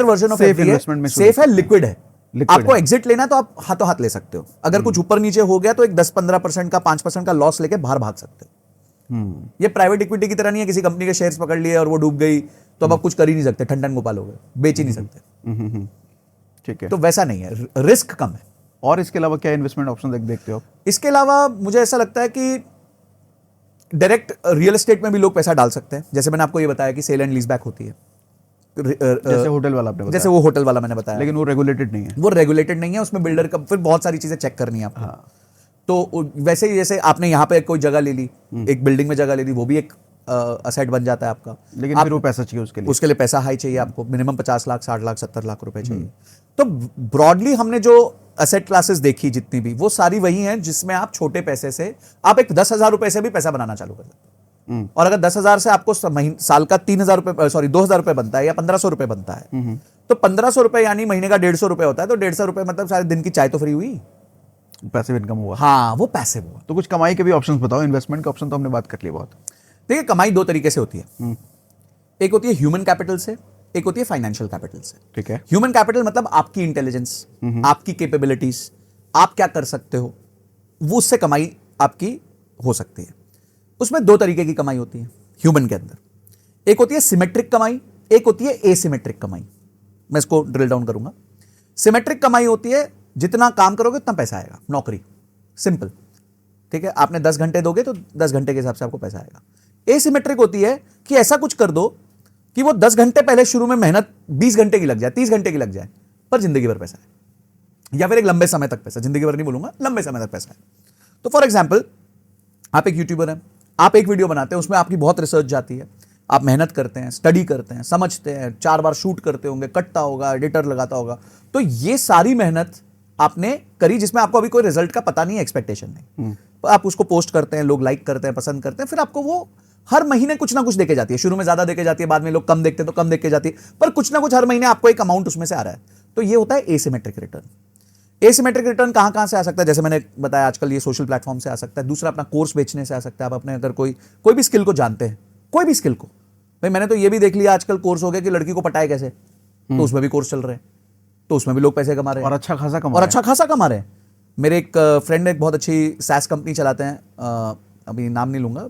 वर्जन ऑफ एफडी है, सेफ है, लिक्विड है। आपको एग्जिट लेना तो आप हाथों हाथ ले सकते हो। अगर कुछ ऊपर नीचे हो गया तो एक 10-15% का 5% का लॉस लेके बाहर भाग सकते हो। ये प्राइवेट इक्विटी की तरह नहीं है, किसी कंपनी के शेयर्स पकड़ लिए और वो डूब गई तो अब आप कुछ कर ही नहीं सकते, ठंडन गोपाल हो गए, बेच ही नहीं सकते। ठीक है, तो वैसा नहीं है, रिस्क कम है। और इसके अलावा क्या इन्वेस्टमेंट ऑप्शन देखते हो? इसके अलावा मुझे ऐसा लगता है कि डायरेक्ट रियल एस्टेट में भी लोग पैसा डाल सकते हैं। जैसे मैंने आपको ये बताया कि सेल एंड लीज बैक होती है, जैसे होटल वाला आपने बताया, जैसे वो होटल वाला मैंने बताया, लेकिन वो रेगुलेटेड नहीं है। वो रेगुलेटेड नहीं है, उसमें बिल्डर का फिर बहुत सारी चीजें चेक करनी है आपको। हाँ। तो वैसे ही जैसे आपने यहाँ पे कोई जगह ले ली, एक बिल्डिंग में जगह ले ली, वो भी एक असेट बन जाता है आपका। लेकिन फिर वो पैसा चाहिए उसके लिए पैसा हाई चाहिए आपको, मिनिमम 50 लाख, 60 लाख, 70 लाख रुपए चाहिए। तो ब्रॉडली हमने जो एसेट क्लासेस देखी जितनी भी, वो सारी वही हैं जिसमें आप छोटे पैसे से, आप एक 10,000 रुपए से भी पैसा बनाना चालू कर सकते हो। और अगर 10,000 से आपको साल का 3,000 रुपए, सॉरी 2,000 रुपए बनता है या 1,500 रुपए बनता है, तो 1,500 रुपए यानी महीने का 150 रुपए होता है, तो 150 रुपए मतलब सारे दिन की चाय तो फ्री हुई। पैसिव इनकम हुआ। हाँ, वो पैसिव हुआ। तो कुछ कमाई के भी ऑप्शंस बताओ, इन्वेस्टमेंट के ऑप्शन तो हमने बात कर ली बहुत। देखिए, कमाई दो तरीके से होती है। एक होती है ह्यूमन कैपिटल से, एक होती है फाइनेंशियल कैपिटल से। ठीक है। ह्यूमन कैपिटल मतलब आपकी इंटेलिजेंस, आपकी कैपेबिलिटीज, आप क्या कर सकते हो, वो उससे कमाई आपकी हो सकती है। उसमें दो तरीके की कमाई होती है ह्यूमन के अंदर। एक होती है सिमेट्रिक कमाई, एक होती है एसिमेट्रिक कमाई। मैं इसको ड्रिल डाउन करूंगा। सिमेट्रिक कमाई होती है जितना काम करोगे उतना पैसा आएगा, नौकरी, सिंपल। ठीक है, आपने 10 घंटे दोगे तो 10 घंटे के हिसाब से आपको पैसा आएगा। एसिमेट्रिक होती है कि ऐसा कुछ कर दो कि वो 10 घंटे पहले शुरू में मेहनत 20 घंटे की लग जाए, 30 घंटे की लग जाए, पर जिंदगी भर पैसा है, या फिर एक लंबे समय तक पैसा, जिंदगी भर नहीं बोलूंगा, लंबे समय तक पैसा है। तो फॉर एग्जाम्पल, आप एक यूट्यूबर हैं, आप एक वीडियो बनाते हैं, उसमें आपकी बहुत रिसर्च जाती है, आप मेहनत करते हैं, स्टडी करते हैं, समझते हैं, 4 बार शूट करते होंगे, कटता होगा, एडिटर लगाता होगा, तो ये सारी मेहनत आपने करी जिसमें आपको अभी कोई रिजल्ट का पता नहीं है, एक्सपेक्टेशन नहीं। आप उसको पोस्ट करते हैं, लोग लाइक करते हैं, पसंद करते हैं, फिर आपको वो हर महीने कुछ ना कुछ देके जाती है। शुरू में ज्यादा देके जाती है, बाद में लोग कम देखते हैं तो कम देके जाती है, पर कुछ ना कुछ हर महीने आपको एक अमाउंट उसमें से आ रहा है। तो ये होता है एसिमेट्रिक रिटर्न। एसिमेट्रिक रिटर्न कहां कहां से आ सकता है? जैसे मैंने बताया, आजकल ये सोशल प्लेटफॉर्म से आ सकता है। दूसरा, अपना कोर्स बेचने से आ सकता है। आप अपने अगर कोई भी स्किल को जानते हैं, कोई भी स्किल को, भाई मैंने तो ये भी देख लिया आजकल कोर्स हो गया कि लड़की को पटाए कैसे, तो उसमें भी कोर्स चल रहे हैं, तो उसमें भी लोग पैसे कमा रहे हैं और अच्छा खासा कमा रहे हैं। मेरे एक फ्रेंड एक बहुत अच्छी सैस कंपनी चलाते हैं, अभी नाम नहीं लूंगा,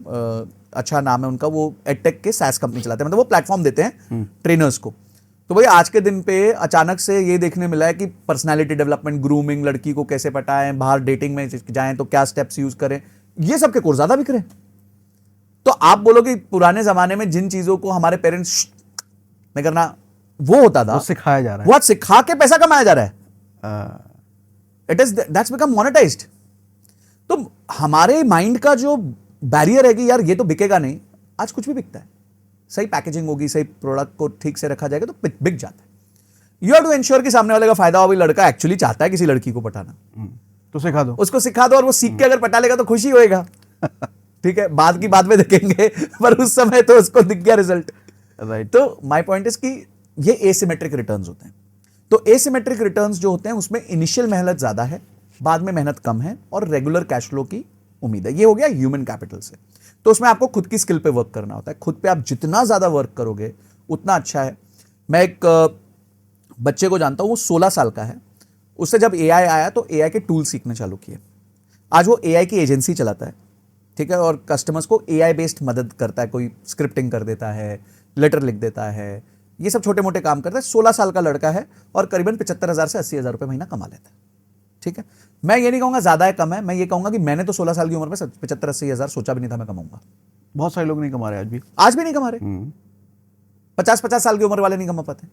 अच्छा नाम है उनका, वो एडटेक के सैस कंपनी चलाते हैं, मतलब वो प्लेटफॉर्म देते हैं ट्रेनर्स को। तो भाई आज के दिन पे अचानक से ये देखने मिला है कि पर्सनालिटी डेवलपमेंट, ग्रूमिंग, लड़की को कैसे पटाएं, बाहर डेटिंग में जाएं तो क्या स्टेप्स यूज करें, ये सब के कोर्स ज्यादा बिक रहे हैं। तो आप बोलोगे पुराने जमाने में जिन चीजों को हमारे पेरेंट्स में करना वो होता था, वो सिखाया जा रहा है, वो आज सिखा के पैसा कमाया जा रहा है। It is that's become monetised. तो हमारे माइंड का जो बैरियर है कि यार ये तो बिकेगा नहीं, आज कुछ भी बिकता है। सही पैकेजिंग होगी, सही प्रोडक्ट को ठीक से रखा जाएगा तो बिक जाता है। यू हैव टू एंश्योर कि सामने वाले का फायदा हो। भी लड़का एक्चुअली चाहता है किसी लड़की को पटाना, तो सिखा दो, उसको सिखा दो, और वो सीख के अगर पटा लेगा तो खुशी होएगा। ठीक है, बाद की बाद में देखेंगे, पर उस समय तो उसको दिख गया रिजल्ट। राइट। तो माय पॉइंट इज कि ये एसिमेट्रिक रिटर्न्स होते हैं। तो एसिमेट्रिक रिटर्न्स जो होते हैं उसमें इनिशियल मेहनत ज्यादा है, बाद में मेहनत कम है, और रेगुलर कैश फ्लो की उम्मीद है। ये हो गया ह्यूमन कैपिटल से। तो उसमें आपको खुद की स्किल पे वर्क करना होता है। खुद पे आप जितना ज्यादा वर्क करोगे उतना अच्छा है। मैं एक बच्चे को जानता हूं, वो 16 साल का है। उससे जब एआई आया तो एआई के टूल सीखने चालू किए। आज वो एआई की एजेंसी चलाता है, ठीक है, और कस्टमर्स को एआई बेस्ड मदद करता है। कोई स्क्रिप्टिंग कर देता है, लेटर लिख देता है, ये सब छोटे मोटे काम करता है। 16 साल का लड़का है और करीबन 75,000 से 80,000 रुपये महीना कमा लेता है। ठीक है, मैं ये नहीं कहूंगा ज्यादा है कम है, मैं ये कहूंगा कि मैंने तो 16 साल की उम्र में 75-80,000 सोचा भी नहीं था मैं कमाऊंगा। बहुत सारे लोग नहीं कमा रहे आज भी नहीं कमा रहे। 50-50 साल की उम्र वाले नहीं कमा पाते,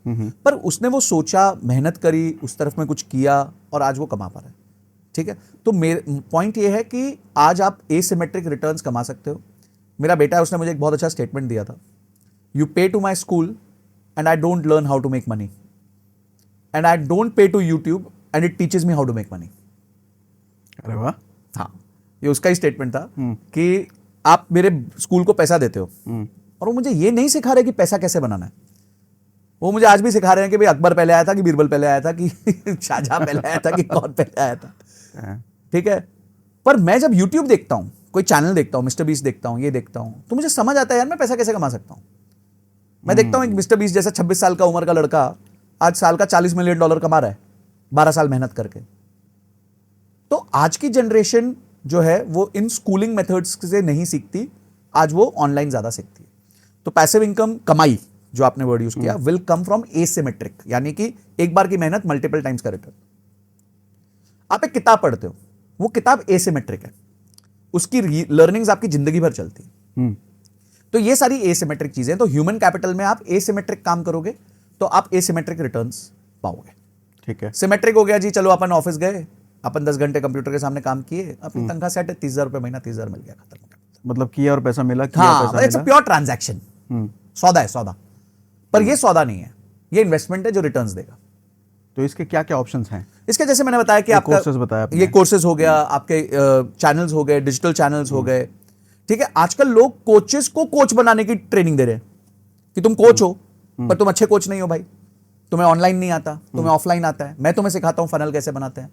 पर उसने वो सोचा, मेहनत करी, उस तरफ में कुछ किया, और आज वो कमा पा रहा है। ठीक है, तो मेरे पॉइंट ये है कि आज आप एसिमेट्रिक रिटर्न्स कमा सकते हो। मेरा बेटा है, उसने मुझे एक बहुत अच्छा स्टेटमेंट दिया था, you pay to my school and I don't learn how to make money, and I don't pay to YouTube and it teaches me how to make money. अरे वाह। हाँ, ये उसका ही स्टेटमेंट था कि आप मेरे स्कूल को पैसा देते हो और वो मुझे ये नहीं सिखा रहे कि पैसा कैसे बनाना है। वो मुझे आज भी सिखा रहे हैं कि भाई अकबर पहले आया था कि बीरबल पहले आया था कि शाहजहां पहले आया था कि कौन पहले आया था। ठीक है, पर मैं जब YouTube देखता हूं, कोई चैनल देखता हूं, मिस्टर बीस्ट देखता हूं, ये देखता हूं, तो मुझे समझ आता है यार मैं पैसा कैसे कमा सकता हूं। मैं देखता हूं एक मिस्टर बीस्ट जैसा 26 साल का उम्र का लड़का आज साल का $40 मिलियन कमा रहा है 12 साल मेहनत करके। तो आज की जनरेशन जो है वो इन स्कूलिंग मेथड्स से नहीं सीखती, आज वो ऑनलाइन ज्यादा सीखती है। तो पैसिव इनकम, कमाई जो आपने वर्ड यूज किया, विल कम फ्रॉम एसिमेट्रिक, यानी कि एक बार की मेहनत मल्टीपल टाइम्स का रिटर्न। आप एक किताब पढ़ते हो, वो किताब एसिमेट्रिक है, उसकी लर्निंग्स आपकी जिंदगी भर चलती है। तो ये सारी एसिमेट्रिक चीजें। तो ह्यूमन कैपिटल में आप एसिमेट्रिक काम करोगे तो आप एसिमेट्रिक रिटर्न्स पाओगे। ठीक है, सिमेट्रिक हो गया जी, चलो अपन ऑफिस गए, अपन 10 घंटे कंप्यूटर के सामने काम किए, अपनी तनख्वाह सेट है, 30,000 रुपए महीना, 30,000 मिल गया, खत्म हो गया। मतलब किया और पैसा मिला, किया हाँ, पैसा इट्स अ प्योर ट्रांजैक्शन, सौदा है सौदा। पर ये सौदा नहीं है, ये इन्वेस्टमेंट है जो रिटर्न्स देगा। तो इसके क्या क्या ऑप्शंस हैं? इसके जैसे मैंने बताया कि आपका कोर्सेज बताया आपने। ये कोर्सेज हो गया, आपके चैनल्स हो गए, डिजिटल चैनल्स हो गए, ठीक है। आजकल लोग कोचेस को कोच बनाने की ट्रेनिंग दे रहे हैं कि तुम कोच हो पर तुम अच्छे कोच नहीं हो भाई, तुम्हें ऑनलाइन नहीं आता, तुम्हें ऑफलाइन आता है, मैं तुम्हें सिखाता हूं फनल कैसे बनाते हैं।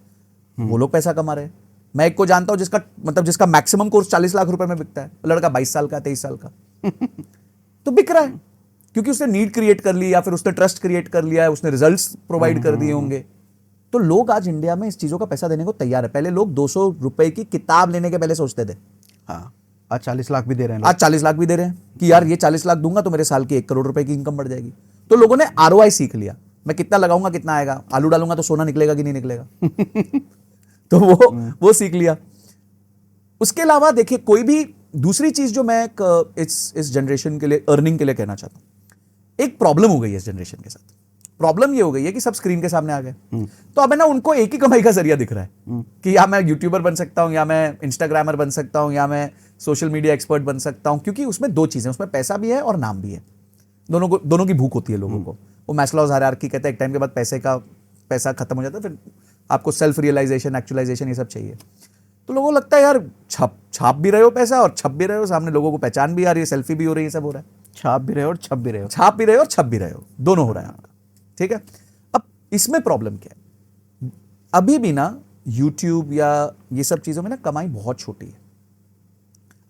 वो लोग पैसा कमा रहे हैं। मैं एक को जानता हूं जिसका मतलब जिसका मैक्सिमम कोर्स 40 लाख रुपए में बिकता है, लड़का 22 साल का 23 साल का तो बिक रहा है क्योंकि उसने नीड क्रिएट कर ली या फिर उसने ट्रस्ट क्रिएट कर लिया है, उसने रिजल्ट्स प्रोवाइड कर दिए होंगे। तो लोग आज इंडिया में इस चीजों का पैसा देने को तैयार है। पहले लोग 200 रुपए की किताब लेने के पहले सोचते थे, हाँ, आज 40 लाख भी दे रहे हैं आज 40 लाख भी दे रहे हैं कि यार ये 40 लाख दूंगा तो मेरे साल की 1 करोड़ रुपए की इनकम बढ़ जाएगी। तो लोगों ने ROI सीख लिया, मैं कितना लगाऊंगा कितना आएगा, आलू डालूंगा तो सोना निकलेगा कि नहीं निकलेगा तो वो सीख लिया। उसके अलावा देखिए कोई भी दूसरी चीज जो मैं इस जनरेशन के लिए अर्निंग के लिए कहना चाहता हूं, एक प्रॉब्लम हो गई है इस जनरेशन के साथ। प्रॉब्लम ये हो गई है कि सब स्क्रीन के सामने आ गए, तो अब है ना उनको एक ही कमाई का जरिया दिख रहा है कि या मैं यूट्यूबर बन सकता हूं, या मैं इंस्टाग्रामर बन सकता हूं, या मैं सोशल मीडिया एक्सपर्ट बन सकता हूं। क्योंकि उसमें दो चीजें, उसमें पैसा भी है और नाम भी है। दोनों की भूख होती है लोगों को। वो मैस्लोज हायरार्की कहते हैं, एक टाइम के बाद पैसा खत्म हो जाता है, फिर आपको सेल्फ रियलाइजेशन, एक्चुअलाइजेशन, ये सब चाहिए। तो लोगों को लगता है यार छाप भी रहे हो पैसा और छप भी रहे हो, सामने लोगों को पहचान भी आ रही है, सेल्फी भी हो रही है, सब हो रहा है। छाप भी रहे हो और छप भी रहे हो, छाप भी रहे हो और छप भी रहे हो, दोनों हो रहा है आपका, ठीक है। अब इसमें प्रॉब्लम क्या है, अभी भी ना यूट्यूब या ये सब चीजों में ना कमाई बहुत छोटी है।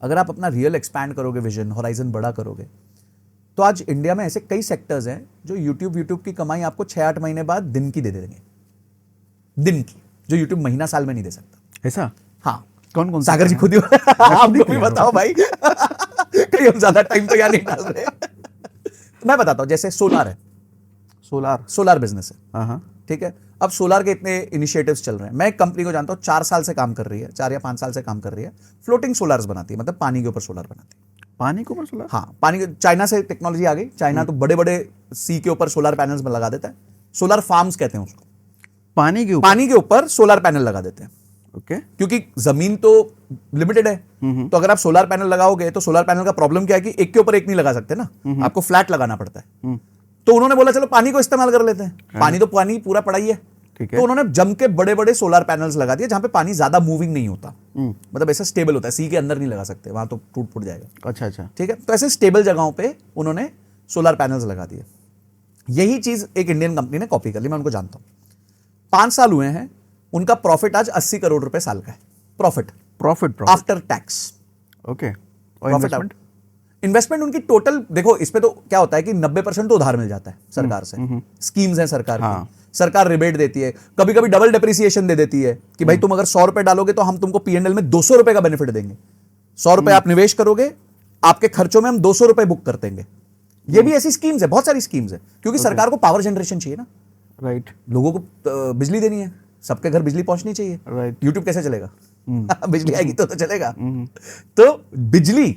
अगर आप अपना रियल एक्सपैंड करोगे, विजन होराइजन बड़ा करोगे, तो आज इंडिया में ऐसे कई सेक्टर्स हैं जो यूट्यूब की कमाई आपको 6-8 महीने बाद दिन की दे देंगे, दिन की, जो यूट्यूब महीना साल में नहीं दे सकता। ऐसा? हाँ, कौन कौन? सागर जी खुद ही आपको भी बताओ भाई कहीं हम ज्यादा टाइम तो यहाँ नहीं डाल रहे मैं बताता हूँ, जैसे सोलार है, सोलार बिजनेस है, हाँ, ठीक है। अब सोलार के इतने इनिशिएटिव्स चल रहे हैं। मैं एक कंपनी को जानता हूँ 4 साल से काम कर रही है, 4 या 5 साल से काम कर रही है, फ्लोटिंग सोलार्स बनाती है, मतलब पानी के ऊपर सोलार बनाती है। पानी के ऊपर सोलार? हाँ, पानी, चाइना से टेक्नोलॉजी आ गई। चाइना तो बड़े बड़े सी के ऊपर सोलार पैनल्स में लगा देता है, सोलर फार्म्स कहते हैं उसको। पानी के ऊपर सोलर पैनल लगा देते हैं, ओके। क्योंकि जमीन तो लिमिटेड है, तो अगर आप सोलर पैनल लगाओगे तो सोलर पैनल का प्रॉब्लम क्या है कि एक के ऊपर एक नहीं लगा सकते ना, आपको फ्लैट लगाना पड़ता है। तो उन्होंने बोला चलो पानी को इस्तेमाल कर लेते हैं, पानी पूरा पड़ा ही है, ठीक है। तो उन्होंने जम के बड़े बड़े सोलर पैनल्स लगा दिए जहां पे पानी ज्यादा मूविंग नहीं होता, मतलब ऐसा स्टेबल होता है, सी के अंदर नहीं लगा सकते, वहां तो टूट फूट जाएगा। अच्छा, ठीक है, तो ऐसे स्टेबल जगहों पे उन्होंने सोलर पैनल्स लगा दिए। यही चीज एक इंडियन कंपनी ने कॉपी कर ली, मैं उनको जानता हूं। 5 साल हुए हैं, उनका प्रॉफिट आज 80 करोड़ रुपए साल का है। Profit after tax, okay. और इन्वेस्टमेंट उनकी टोटल, देखो इस पे तो क्या होता है कि 90% तो उधार मिल जाता है सरकार से, स्कीम्स हैं सरकार की, सरकार रिबेट देती है, कभी कभी डबल डेप्रिसिएशन दे देती है कि भाई तुम अगर 100 रुपए डालोगे तो हम तुमको P&L में 200 रुपए का बेनिफिट देंगे। 100 रुपए आप निवेश करोगे, आपके खर्चों में हम 200 रुपए बुक कर देंगे। ये भी ऐसी स्कीम्स है, बहुत सारी स्कीम्स है, क्योंकि सरकार को पावर जनरेशन चाहिए ना, राइट। लोगों को बिजली देनी है, सबके घर बिजली पहुंचनी चाहिए, राइट। यूट्यूब कैसे चलेगा बिजली आएगी तो चलेगा। तो बिजली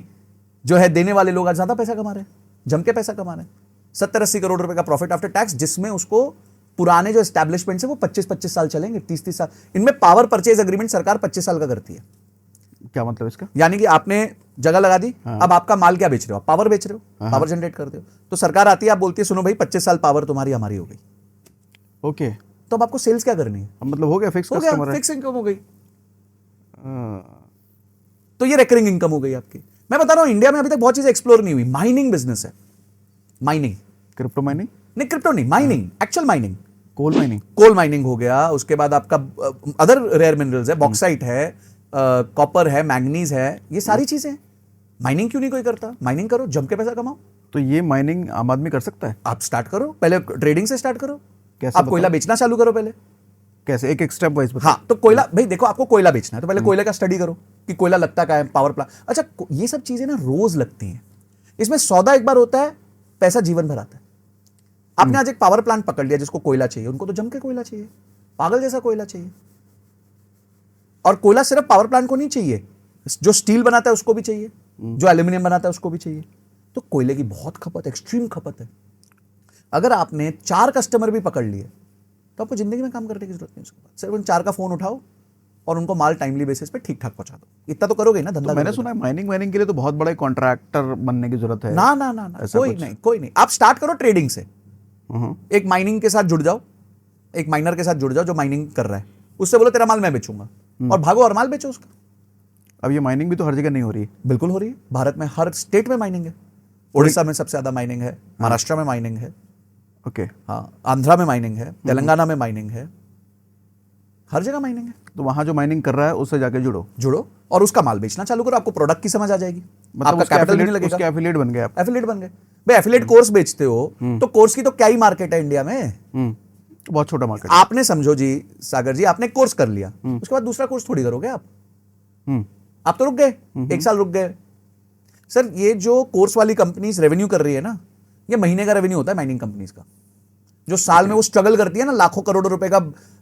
जो है देने वाले लोग आज ज्यादा पैसा कमा रहे हैं, जम के पैसा कमा रहे हैं। 70-80 करोड़ रुपए का प्रॉफिट आफ्टर टैक्स, जिसमें उसको पुराने जो एस्टैब्लिशमेंट है वो 25-25 साल चलेंगे, 30-30 साल। इनमें पावर परचेज एग्रीमेंट सरकार 25 साल का करती है। क्या मतलब इसका? यानी कि आपने जगह लगा दी, अब आपका माल क्या बेच रहे हो, आप पावर बेच रहे हो, पावर जनरेट करते हो, तो सरकार आती है, आप बोलती है सुनो भाई 25 साल पावर तुम्हारी हमारी हो गई, ओके। तो अब आपको सेल्स क्या करनी है, मतलब हो गया फिक्स कस्टमर है, फिक्स इनकम हो गई। तो ये रिकरिंग इनकम हो गई आपकी। मैं बता रहा हूं इंडिया में अभी तक बहुत चीजें एक्सप्लोर नहीं हुई। माइनिंग बिजनेस है, माइनिंग, क्रिप्टो माइनिंग नहीं, क्रिप्टो नहीं, mining, actual mining, coal mining हो गया। उसके बाद आपका अदर रेयर मिनरल्स है, बॉक्साइट है, कॉपर है, मैंगनीज है, ये सारी चीजें। माइनिंग क्यों नहीं कोई करता? माइनिंग करो, जम के पैसा कमाओ। तो ये माइनिंग आम आदमी कर सकता है? आप स्टार्ट करो, पहले ट्रेडिंग से स्टार्ट करो। कैसे? आप कोयला बेचना चालू करो पहले। कैसे? एक स्टेप वाइज बताओ। हाँ, तो कोयला, भाई देखो आपको कोयला बेचना है तो पहले कोयले का स्टडी करो कि कोयला लगता क्या है, पावर प्लांट। अच्छा, ये सब चीजें ना रोज लगती हैं, इसमें सौदा एक बार होता है, पैसा जीवन भर आता है। आपने आज एक पावर प्लांट पकड़ लिया जिसको कोयला चाहिए, उनको तो जम के कोयला चाहिए, पागल जैसा कोयला चाहिए। और कोयला सिर्फ पावर प्लांट को नहीं चाहिए, जो स्टील बनाता है उसको भी चाहिए, जो एल्यूमिनियम बनाता है उसको भी चाहिए। तो कोयले की बहुत खपत, एक्सट्रीम खपत है। अगर आपने 4 कस्टमर भी पकड़ लिए तो आपको जिंदगी में काम करने की जरूरत नहीं। उसके बाद सिर्फ उन 4 का फोन उठाओ और उनको माल टाइमली बेसिस पे ठीक ठाक पहुंचा दो। इतना तो करोगे ना धंधा। तो मैंने सुना है माइनिंग के लिए तो बहुत बड़ा कॉन्ट्रैक्टर बनने की जरूरत है। ना ना ना, कोई नहीं। आप स्टार्ट करो ट्रेडिंग से, एक माइनिंग के साथ जुड़ जाओ, एक माइनर के साथ जुड़ जाओ जो माइनिंग कर रहा है, उससे बोलो तेरा माल मैं बेचूंगा, और भागो और माल बेचो उसका। अब ये माइनिंग भी तो हर जगह नहीं हो रही है। बिल्कुल हो रही है, भारत में हर स्टेट में माइनिंग है। उड़ीसा में सबसे ज्यादा माइनिंग है, महाराष्ट्र में माइनिंग है, ओके। हाँ, आंध्रा में माइनिंग है, तेलंगाना में माइनिंग है, हर जगह माइनिंग है। तो वहाँ जो माइनिंग कर रहा है उससे जाके जुड़ो और उसका माल बेचना चालू करो, आपको प्रोडक्ट की समझ आ जाएगी, मतलब आपका उसके कैपिटल नहीं affiliate- लगेगा। उसके एफिलिएट बन गए आप। एफिलिएट बन गए भाई। एफिलिएट कोर्स बेचते हो तो कोर्स की तो क्या ही मार्केट है इंडिया में। बहुत छोटा मार्केट। आपने समझो जी सागर जी, आपने कोर्स कर लिया, उसके बाद दूसरा कोर्स थोड़ी करोगे आप। आप तो रुक गए, 1 साल रुक गए। सर ये जो कोर्स वाली कंपनीज रेवेन्यू कर रही है ना, ये महीने का रेवेन्यू होता है माइनिंग कंपनीज का। जो साल में वो स्ट्रगल करती है ना, लाखों करोड़ों रुपए का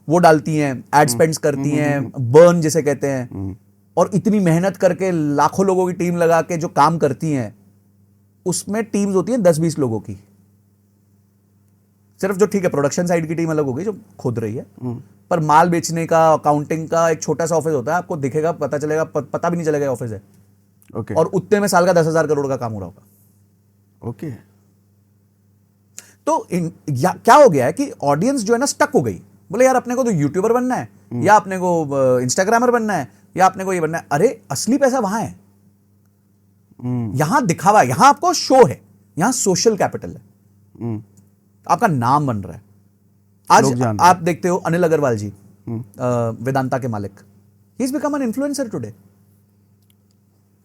वो डालती हैं, एड स्पेंड्स करती हैं, बर्न जिसे कहते हैं, और इतनी मेहनत करके लाखों लोगों की टीम लगा के जो काम करती हैं, उसमें टीम्स होती हैं 10-20 लोगों की सिर्फ। जो ठीक है, प्रोडक्शन साइड की टीम अलग होगी जो खोद रही है, पर माल बेचने का, अकाउंटिंग का एक छोटा सा ऑफिस होता है, आपको दिखेगा, पता चलेगा, पता भी नहीं चलेगा ऑफिस है। ओके। और उतने में साल का 10,000 करोड़ का काम हो रहा होगा। ओके। तो क्या हो गया है कि ऑडियंस जो है ना स्टक हो गई, बोले यार अपने को तो यूट्यूबर बनना है, या अपने को इंस्टाग्रामर बनना है, या अपने को ये बनना है। अरे असली पैसा वहां है, यहां दिखावा है, यहां आपको शो है, यहां सोशल कैपिटल है, आपका नाम बन रहा है। आज आप देखते हो अनिल अग्रवाल जी, वेदांता के मालिक, he is become an influencer today.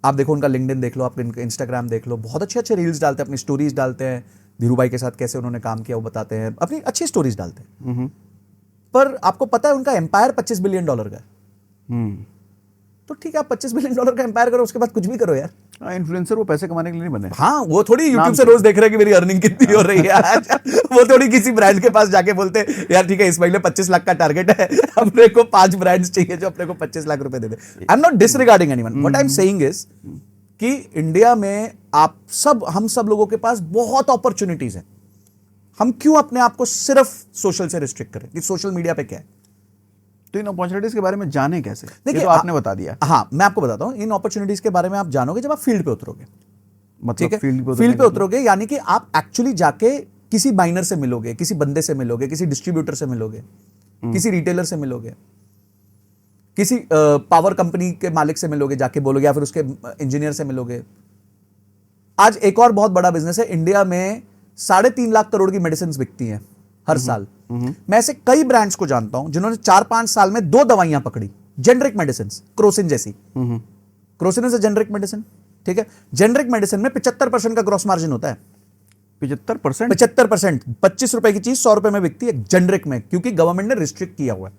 आप देखो उनका लिंक्डइन देख लो, आप इंस्टाग्राम देख लो, बहुत अच्छे अच्छे रील्स डालते हैं, अपनी स्टोरीज डालते हैं, धीरू भाई के साथ कैसे उन्होंने काम किया वो बताते हैं, अपनी अच्छी स्टोरीज डालते हैं। पर आपको पता है उनका एम्पायर $25 बिलियन का है। तो ठीक है, आप $25 बिलियन का एम्पायर करो, उसके बाद कुछ भी करो यार। इन्फ्लुएंसर वो पैसे कमाने के लिए नहीं बने। हाँ, वो थोड़ी यूट्यूब से रोज देख रहे हैं कि मेरी अर्निंग कितनी हो रही है आज। वो थोड़ी किसी ब्रांड के पास जाके बोलते हैं यार ठीक है इस महीने 25 लाख का टारगेट है, अपने को 5 ब्रांड्स चाहिए जो अपने को 25 लाख रुपए दे दे। I am not disregarding anyone, what I am saying is कि इंडिया में हम सब लोगों के पास बहुत अपॉर्चुनिटीज है। हम क्यों अपने आप को सिर्फ सोशल से रिस्ट्रिक्ट करें कि सोशल मीडिया पे क्या है? तो इन अपॉर्चुनिटीज के बारे में जाने कैसे? देखिए तो आपने बता दिया। हाँ, मैं आपको बताता हूं, इन अपॉर्चुनिटीज के बारे में आप जानोगे जब आप फील्ड पे उतरोगे। मतलब फील्ड पे उतरोगे यानी कि आप एक्चुअली जाके किसी माइनर से मिलोगे, किसी बंदे से मिलोगे, किसी डिस्ट्रीब्यूटर से मिलोगे, किसी रिटेलर से मिलोगे, किसी पावर कंपनी के मालिक से मिलोगे जाके बोलोगे, या फिर उसके इंजीनियर से मिलोगे। आज एक और बहुत बड़ा बिजनेस है इंडिया में, 3.5 लाख करोड़ की मेडिसिन बिकती हैं हर साल। मैं ऐसे कई ब्रांड्स को जानता हूं जिन्होंने 4-5 साल में 2 दवाइयां पकड़ी, जेनरिक मेडिसिन, क्रोसिन जैसी। Crocin is a generic medicine, ठीक है। जेनरिक मेडिसिन में 75% का ग्रॉस मार्जिन होता है। 75%? 75%, 25 रुपए की चीज 100 रुपए में बिकती है जेनरिक में, क्योंकि गवर्नमेंट ने रिस्ट्रिक्ट किया हुआ है।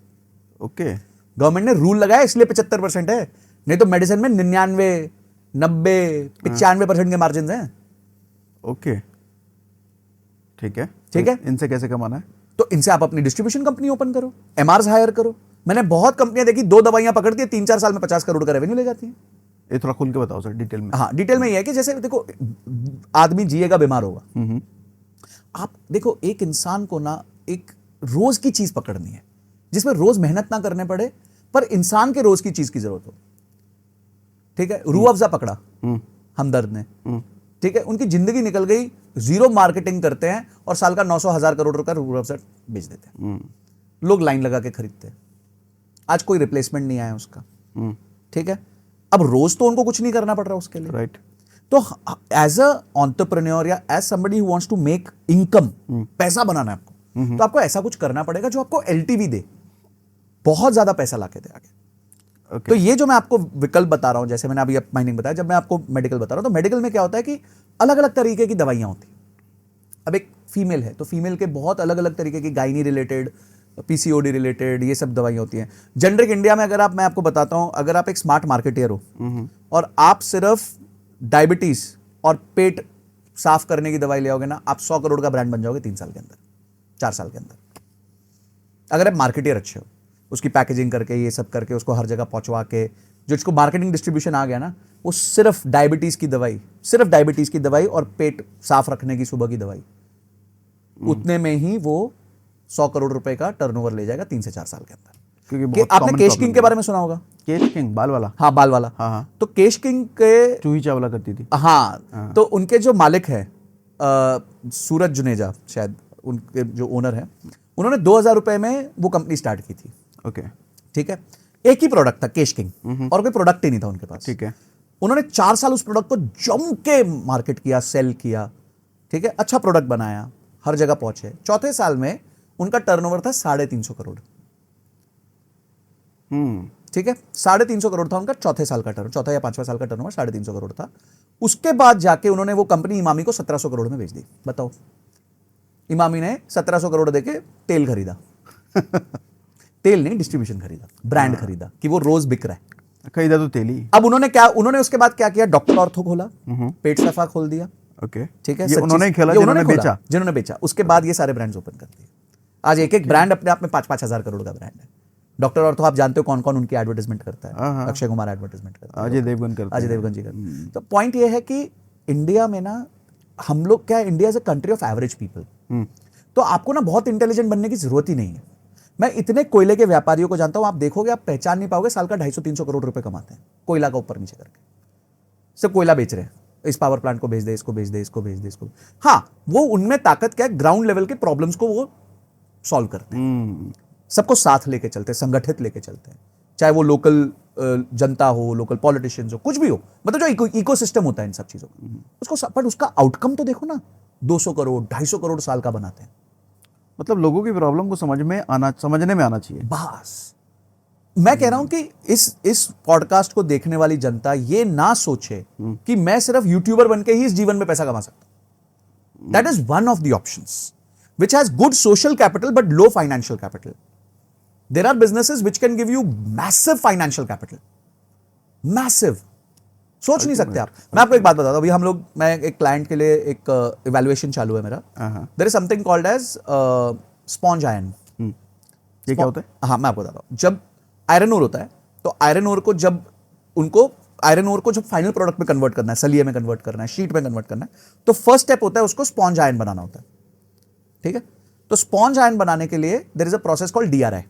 ओके। गवर्नमेंट ने रूल लगाया इसलिए 75% है, नहीं तो मेडिसिन में 99, 90, 95% के मार्जिन हैं। ओके, ठीक है। ठीक है, इनसे कैसे कमाना है? तो इनसे आप अपनी डिस्ट्रीब्यूशन कंपनी ओपन करो, एमआरस हायर करो। मैंने बहुत कंपनियां देखी, 2 दवाइयां पकड़ती है, 3-4 साल में 50 करोड़ का रेवेन्यू ले जाती है। ये थोड़ा खुल के बताओ सर, डिटेल में। हाँ, डिटेल में ये है कि जैसे देखो, आदमी जिएगा बीमार होगा। आप देखो, एक इंसान को ना एक रोज की चीज पकड़नी है जिसमें रोज मेहनत ना करने पड़े, पर इंसान के रोज की चीज की जरूरत हो। ठीक है, रूह अफ़ज़ा पकड़ा हमदर्द ने, ठीक है, उनकी जिंदगी निकल गई, 0 मार्केटिंग करते हैं और साल का 900,000 करोड़ रुपए रूह अफ़ज़ा बेच देते हैं। लोग लाइन लगा के खरीदते हैं। आज कोई रिप्लेसमेंट नहीं आया उसका। ठीक है, अब रोज तो उनको कुछ नहीं करना पड़ रहा उसके लिए। राइट। तो एज अ एंटरप्रेन्योर या as somebody who wants to make income, पैसा बनाना है आपको, तो आपको ऐसा कुछ करना पड़ेगा जो आपको एलटीवी दे, बहुत ज्यादा पैसा लाके दे आगे। तो ये जो मैं आपको विकल्प बता रहा हूं, जैसे मैंने अभी माइनिंग बताया, जब मैं आपको मेडिकल बता रहा हूं, तो मेडिकल में क्या होता है कि अलग अलग तरीके की दवाइयां होती हैं। अब एक फीमेल है तो फीमेल के बहुत अलग अलग तरीके की, गायनी रिलेटेड, पीसीओडी रिलेटेड, ये सब दवाइयां होती हैं। जेनरिक इंडिया में अगर मैं आपको बताता हूं, अगर आप एक स्मार्ट मार्केटियर हो और आप सिर्फ डायबिटीज और पेट साफ करने की दवाई ले आओगे ना, आप 100 करोड़ का ब्रांड बन जाओगे 3 साल के अंदर, 4 साल के अंदर। अगर आप मार्केटियर अच्छे हो, उसकी पैकेजिंग करके, ये सब करके, उसको हर जगह पहुंचवा के, जो इसको मार्केटिंग डिस्ट्रीब्यूशन आ गया ना, वो सिर्फ डायबिटीज की दवाई और पेट साफ रखने की सुबह की दवाई, उतने में ही वो 100 करोड़ रुपए का टर्नओवर ले जाएगा 3 से 4 साल के अंदर। क्योंकि आपने केश किंग के बारे में सुना होगा। केश किंग, बाल वाला? हाँ, बाल वाला। हाँ। तो केश किंग के जूही चावला करती थी। हाँ, तो उनके जो मालिक है सूरज जुनेजा, शायद उनके जो ओनर है, उन्होंने 2000 रुपए में वो कंपनी स्टार्ट की थी, ओके, ठीक है। एक ही प्रोडक्ट था, केश किंग, और कोई प्रोडक्ट ही नहीं था उनके पास। ठीक है। उन्होंने 4 साल उस प्रोडक्ट को जम के मार्केट किया, सेल किया, ठीक है, अच्छा प्रोडक्ट बनाया, हर जगह पहुंचे। चौथे साल में उनका टर्नओवर था 350 करोड़, ठीक है, 350 करोड़ था उनका चौथे साल का टर्न, चौथा या पांचवा साल का टर्नओवर 350 करोड़ था। उसके बाद जाके उन्होंने वो कंपनी इमामी को 1700 करोड़ में बेच दी। बताओ, इमामी ने 1700 करोड़ देके तेल खरीदा तेल नहीं, डिस्ट्रीब्यूशन खरीदा, ब्रांड खरीदा कि वो रोज बिक रहा है। खरीदा तो तेल ही। अब उन्होंने उसके बाद क्या किया, डॉक्टर ऑर्थो खोला, पेट सफा खोल दिया, ओके, ठीक है, ये उन्होंने खेला, जिन्होंने बेचा। उसके बाद ये सारे ब्रांड्स ओपन कर दिए। आज एक एक ब्रांड अपने आप में 5-5 हजार करोड़ का ब्रांड है। डॉक्टर ऑर्थो आप जानते हो कौन कौन उनकी एडवर्टाइजमेंट करता है? अक्षय कुमार एडवर्टाइजमेंट करता है, अजय देवगन करता है, अजय देवगन जी करते। तो पॉइंट ये है कि इंडिया में ना, हम लोग क्या है, India is a country of average people. तो आपको ना बहुत इंटेलिजेंट बनने की जरूरत ही नहीं है। मैं इतने कोयले के व्यापारियों को जानता हूं, आप देखोगे, आप पहचान नहीं पाओगे, साल का 250-300 करोड़ रुपए कमाते हैं कोयला का ऊपर नीचे करके। सिर्फ कोयला बेच रहे हैं, इस पावर प्लांट को भेज दे, इसको भेज दे, इसको भेज दे, इसको। हाँ, वो उनमें ताकत क्या है, ग्राउंड लेवल के प्रॉब्लम्स को वो सॉल्व करते हैं, सबको साथ लेके चलते हैं, संगठित लेके चलते हैं, चाहे वो लोकल जनता हो, लोकल पॉलिटिशियंस हो, कुछ भी हो, मतलब जो इकोसिस्टम होता है इन सब चीजों का, उसको, पर उसका आउटकम तो देखो ना, 200 करोड़ 250 करोड़ साल का बनाते हैं। मतलब लोगों की प्रॉब्लम को समझने में आना चाहिए। बस मैं कह रहा हूं कि इस पॉडकास्ट को देखने वाली जनता ये ना सोचे कि मैं सिर्फ यूट्यूबर बनके ही इस जीवन में पैसा कमा सकता हूं। That is one of the options which has good social capital but low financial capital. There are businesses which can give you massive financial capital. Massive. सोच नहीं सकते आप। मैं आपको एक बात बताता हूं, अभी हम लोग, मैं एक क्लाइंट के लिए एक इवैल्यूएशन चालू है मेरा। There is something called as sponge iron. ये क्या होता है? हाँ, मैं आपको बताता हूं। जब आयरन ओर होता है, तो आयरन ओर को जब आयरन ओर को जब फाइनल प्रोडक्ट में कन्वर्ट करना है, सलिए में कन्वर्ट करना है, शीट में कन्वर्ट करना है, तो फर्स्ट स्टेप होता है उसको स्पॉन्ज आयरन बनाना होता है, ठीक है। तो स्पॉन्ज आयरन बनाने के लिए there is a process called DRI,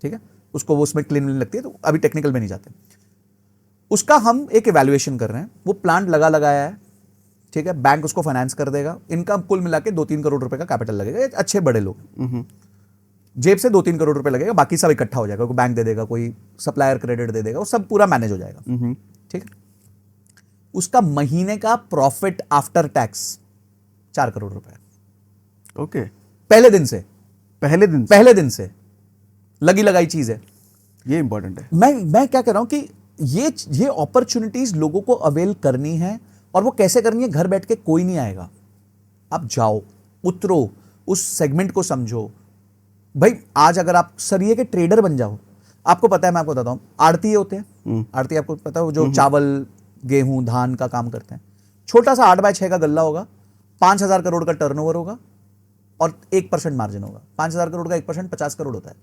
ठीक है। उसको वो उसमें क्लीन लगती है, तो अभी टेक्निकल में नहीं जाते। उसका हम एक इवैल्यूएशन कर रहे हैं। वो प्लांट लगाया है, ठीक है, बैंक उसको फाइनेंस कर देगा। इनका कुल मिला के 2-3 करोड़ रुपए का कैपिटल लगेगा। अच्छे बड़े लोग, जेब से 2-3 करोड़ रुपए लगेगा, बाकी सब इकट्ठा हो जाएगा। कोई बैंक दे देगा, कोई सप्लायर क्रेडिट दे देगा, वो सब पूरा मैनेज हो जाएगा, ठीक है। उसका महीने का प्रॉफिट आफ्टर टैक्स 4 करोड़ रुपए, ओके। पहले दिन से लगी लगाई चीज है। ये इंपॉर्टेंट है। मैं क्या कह रहा हूं कि ये अपॉर्चुनिटीज लोगों को अवेल करनी है, और वो कैसे करनी है, घर बैठ के कोई नहीं आएगा। आप जाओ, उतरो, उस सेगमेंट को समझो। भाई आज अगर आप सरिये के ट्रेडर बन जाओ, आपको पता है, मैं आपको बताता हूं, आड़ती होते हैं, आड़ती आपको पता है, वो जो चावल, गेहूं, धान का काम करते हैं। छोटा सा 8x6 का गल्ला होगा, 5000 करोड़ का टर्नओवर होगा, और 1% मार्जिन होगा। 5000 करोड़ का 1% 50 करोड़ होता है।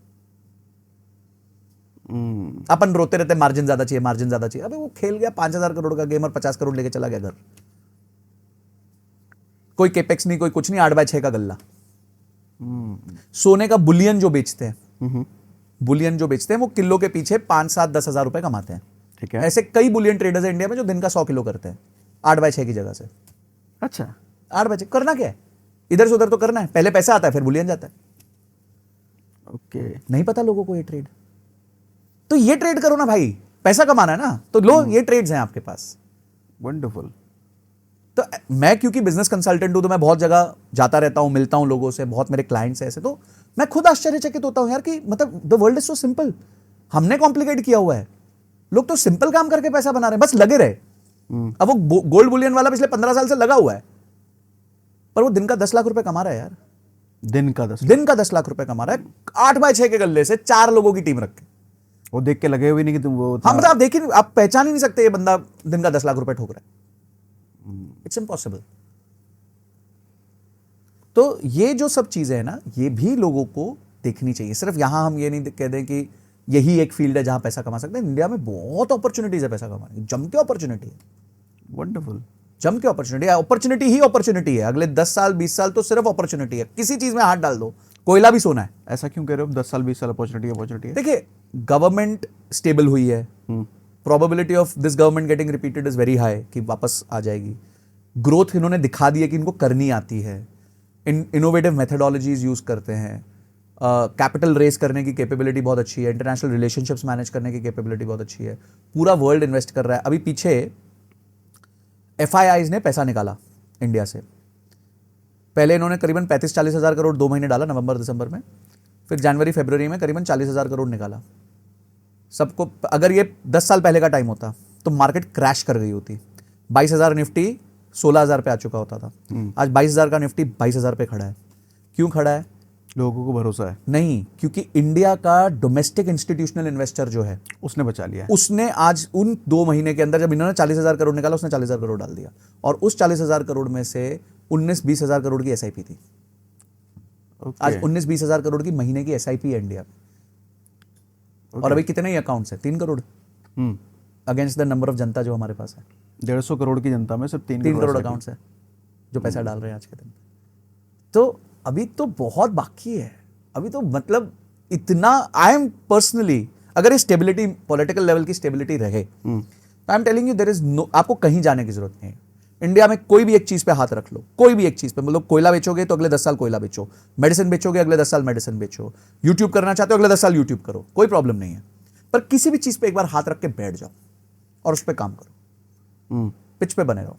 अपन रोते रहते मार्जिन ज्यादा चाहिए। अबे वो खेल गया 5000 करोड़ का गेम और 50 करोड़ लेके चला गया घर। कोई केपेक्स नहीं, कोई कुछ नहीं, 8x6 का गल्ला। सोने का बुलियन जो बेचते हैं, वो किलो के पीछे 5-7-10 हजार रुपए कमाते हैं, ठीक है। ऐसे कई बुलियन ट्रेडर्स है इंडिया में जो दिन का 100 किलो करते हैं 8x6 की जगह से। अच्छा, 8x6 करना क्या है, इधर से उधर तो करना है, पहले पैसा आता है फिर बुलियन जाता है। ओके। नहीं पता लोगों को ये ट्रेड, तो ये ट्रेड करो ना भाई, पैसा कमाना है ना, तो लो, ये ट्रेड्स हैं आपके पास। वंडरफुल। तो मैं क्योंकि बिजनेस कंसल्टेंट हूं, तो मैं बहुत जगह जाता रहता हूं, मिलता हूं लोगों से, बहुत मेरे क्लाइंट्स हैं ऐसे, तो मैं खुद आश्चर्यचकित होता हूं यार कि मतलब the world is so simple. हमने कॉम्प्लिकेट किया हुआ है, लोग तो सिंपल काम करके पैसा बना रहे हैं, बस लगे रहे। अब वो गोल्ड बुलियन वाला पिछले 15 साल से लगा हुआ है, पर वो दिन का 10 लाख रुपए कमा रहा है यार। दिन का 10 लाख रुपए कमा रहा है 8x6 के गल्ले से, 4 लोगों की टीम रख के। वो देख के लगे हुए नहीं कि तुम वो हाँ, मतलब आप देखिए, आप पहचान ही नहीं सकते ये बंदा दिन का 10 लाख रुपए ठोक रहा है। It's impossible. तो ये जो सब चीजें हैं ना, ये भी लोगों को देखनी चाहिए। सिर्फ यहां हम ये नहीं कह दें कि यही एक फील्ड है जहां पैसा कमा सकते हैं। इंडिया में बहुत अपॉर्चुनिटीज है पैसा कमाने की, जम के अपॉर्चुनिटी है। वंडरफुल। जम के अपॉर्चुनिटी ही अपॉर्चुनिटी है। अगले 10 साल 20 साल तो सिर्फ अपॉर्चुनिटी है। किसी चीज में हाथ डाल दो, कोयला भी सोना है। ऐसा क्यों कह रहे हो? 10 साल 20 साल अपॉर्चुनिटी है। देखिए, गवर्नमेंट स्टेबल हुई है, probability of this government getting repeated is very high कि वापस आ जाएगी। ग्रोथ इन्होंने दिखा दी है कि इनको करनी आती है। इनोवेटिव मेथडोलॉजीज यूज करते हैं। कैपिटल रेस करने की कैपेबिलिटी बहुत अच्छी है, इंटरनेशनल रिलेशनशिप्स मैनेज करने की कैपेबिलिटी बहुत अच्छी है, पूरा वर्ल्ड इन्वेस्ट कर रहा है। अभी पीछे FIIs ने पैसा निकाला इंडिया से, पहले इन्होंने करीबन 35-40 हज़ार करोड़ 2 महीने डाला नवंबर दिसंबर में, फिर जनवरी फरवरी में करीबन 40 हज़ार करोड़ निकाला। सबको, अगर ये 10 साल पहले का टाइम होता तो मार्केट क्रैश कर गई होती। 22,000 निफ्टी 16,000 पे आ चुका होता था, आज 22,000 का निफ्टी 22,000 पे खड़ा है। क्यों खड़ा है? लोगों को भरोसा है, नहीं, क्योंकि इंडिया का डोमेस्टिक इंस्टीट्यूशनल इन्वेस्टर जो है उसने बचा लिया है। उसने आज उन 2 महीने के अंदर, जब इन्होंने 40,000 करोड़ निकाला, उसने 40,000 करोड़ डाल दिया, और उस 40,000 करोड़ में से 19-20 हज़ार करोड़ की SIP थी। आज 19-20 हज़ार करोड़ की महीने की SIP है इंडिया में। और अभी कितने ही अकाउंट्स हैं? 3 crore against the number of जनता जो हमारे पास है। 150 करोड़ की जनता में सिर्फ 3 करोड़ अकाउंट्स है जो पैसा डाल रहे हैं आज के दिन। तो अभी तो बहुत बाकी है, अभी तो मतलब इतना, आई एम पर्सनली, अगर ये स्टेबिलिटी, पॉलिटिकल लेवल की स्टेबिलिटी रहे, तो I am telling you there is no, आपको कहीं जाने की जरूरत नहीं है। इंडिया में कोई भी एक चीज पे हाथ रख लो, कोई भी एक चीज पे, मतलब कोयला बेचोगे तो अगले 10 साल कोयला बेचो, मेडिसिन बेचोगे अगले 10 साल मेडिसिन बेचो, यूट्यूब करना चाहते हो अगले 10 साल यूट्यूब करो, कोई प्रॉब्लम नहीं है। पर किसी भी चीज पे एक बार हाथ रख के बैठ जाओ और उस पर काम करो, पिच पे बने रहो,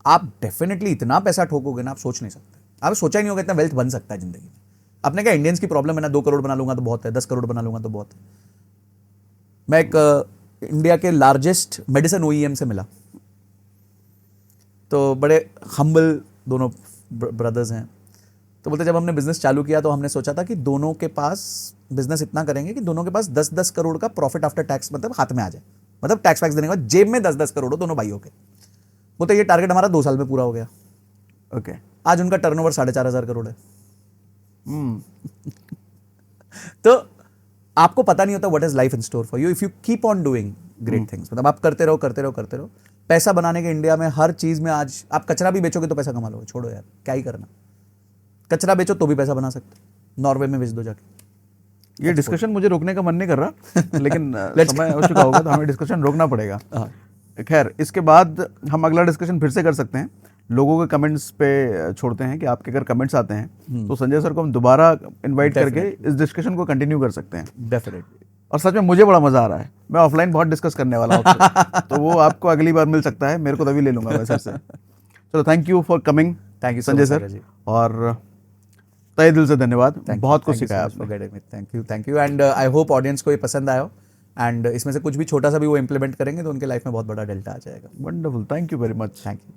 आप डेफिनेटली इतना पैसा ठोकोगे ना, आप सोच नहीं सकते। आप सोचा ही नहीं होगा इतना वेल्थ बन सकता है जिंदगी में। अपने क्या इंडियंस की प्रॉब्लम है ना, 2 करोड़ बना लूंगा तो बहुत है, 10 करोड़ बना लूंगा तो बहुत है। मैं एक इंडिया के लार्जेस्ट मेडिसिन OEM से मिला, तो बड़े हम्बल दोनों ब्रदर्स हैं। तो बोलते जब हमने बिजनेस चालू किया तो हमने सोचा था कि दोनों के पास बिजनेस इतना करेंगे कि दोनों के पास 10-10 करोड़ का प्रॉफिट आफ्टर टैक्स मतलब हाथ में आ जाए, मतलब टैक्स वैक्स देने के बाद जेब में 10-10 करोड़ हो दोनों भाइयों के। बोलते ये टारगेट हमारा 2 साल में पूरा हो गया। ओके, आज उनका टर्नओवर 4,500 करोड़ है। तो आपको पता नहीं होता what is life in store for you if you keep on doing great things. मतलब आप करते रहो करते रहो करते रहो। पैसा बनाने के इंडिया में हर चीज में, आज आप कचरा भी बेचोगे तो पैसा कमा लोगे, छोड़ो यार क्या ही करना, कचरा बेचो तो भी पैसा बना सकते, नॉर्वे में बेच दो जाके। ये डिस्कशन मुझे रोकने का मन नहीं कर रहा लेकिन समय हो चुका होगा तो हमें डिस्कशन रोकना पड़ेगा। खैर, इसके बाद हम अगला डिस्कशन फिर से कर सकते हैं। लोगों के कमेंट्स पे छोड़ते हैं कि आपके अगर कमेंट्स आते हैं तो संजय सर को हम दोबारा इनवाइट करके इस डिस्कशन को कंटिन्यू कर सकते हैं। डेफिनेटली। और सच में मुझे बड़ा मजा आ रहा है, मैं ऑफलाइन बहुत डिस्कस करने वाला हूँ आपसे। तो वो आपको अगली बार मिल सकता है, मेरे को तभी ले लूंगा मैं सर से। चलो, thank you for coming. Thank you Sanjay sir, और तहे दिल से धन्यवाद, बहुत कुछ सिखाया आपने। Thank you and I hope audience को ये पसंद आया, एंड इसमें से कुछ भी छोटा सा भी वो इम्प्लीमेंट करेंगे तो उनके लाइफ में बहुत बड़ा डेल्टा आ जाएगा। Wonderful, thank you very much. Thank you.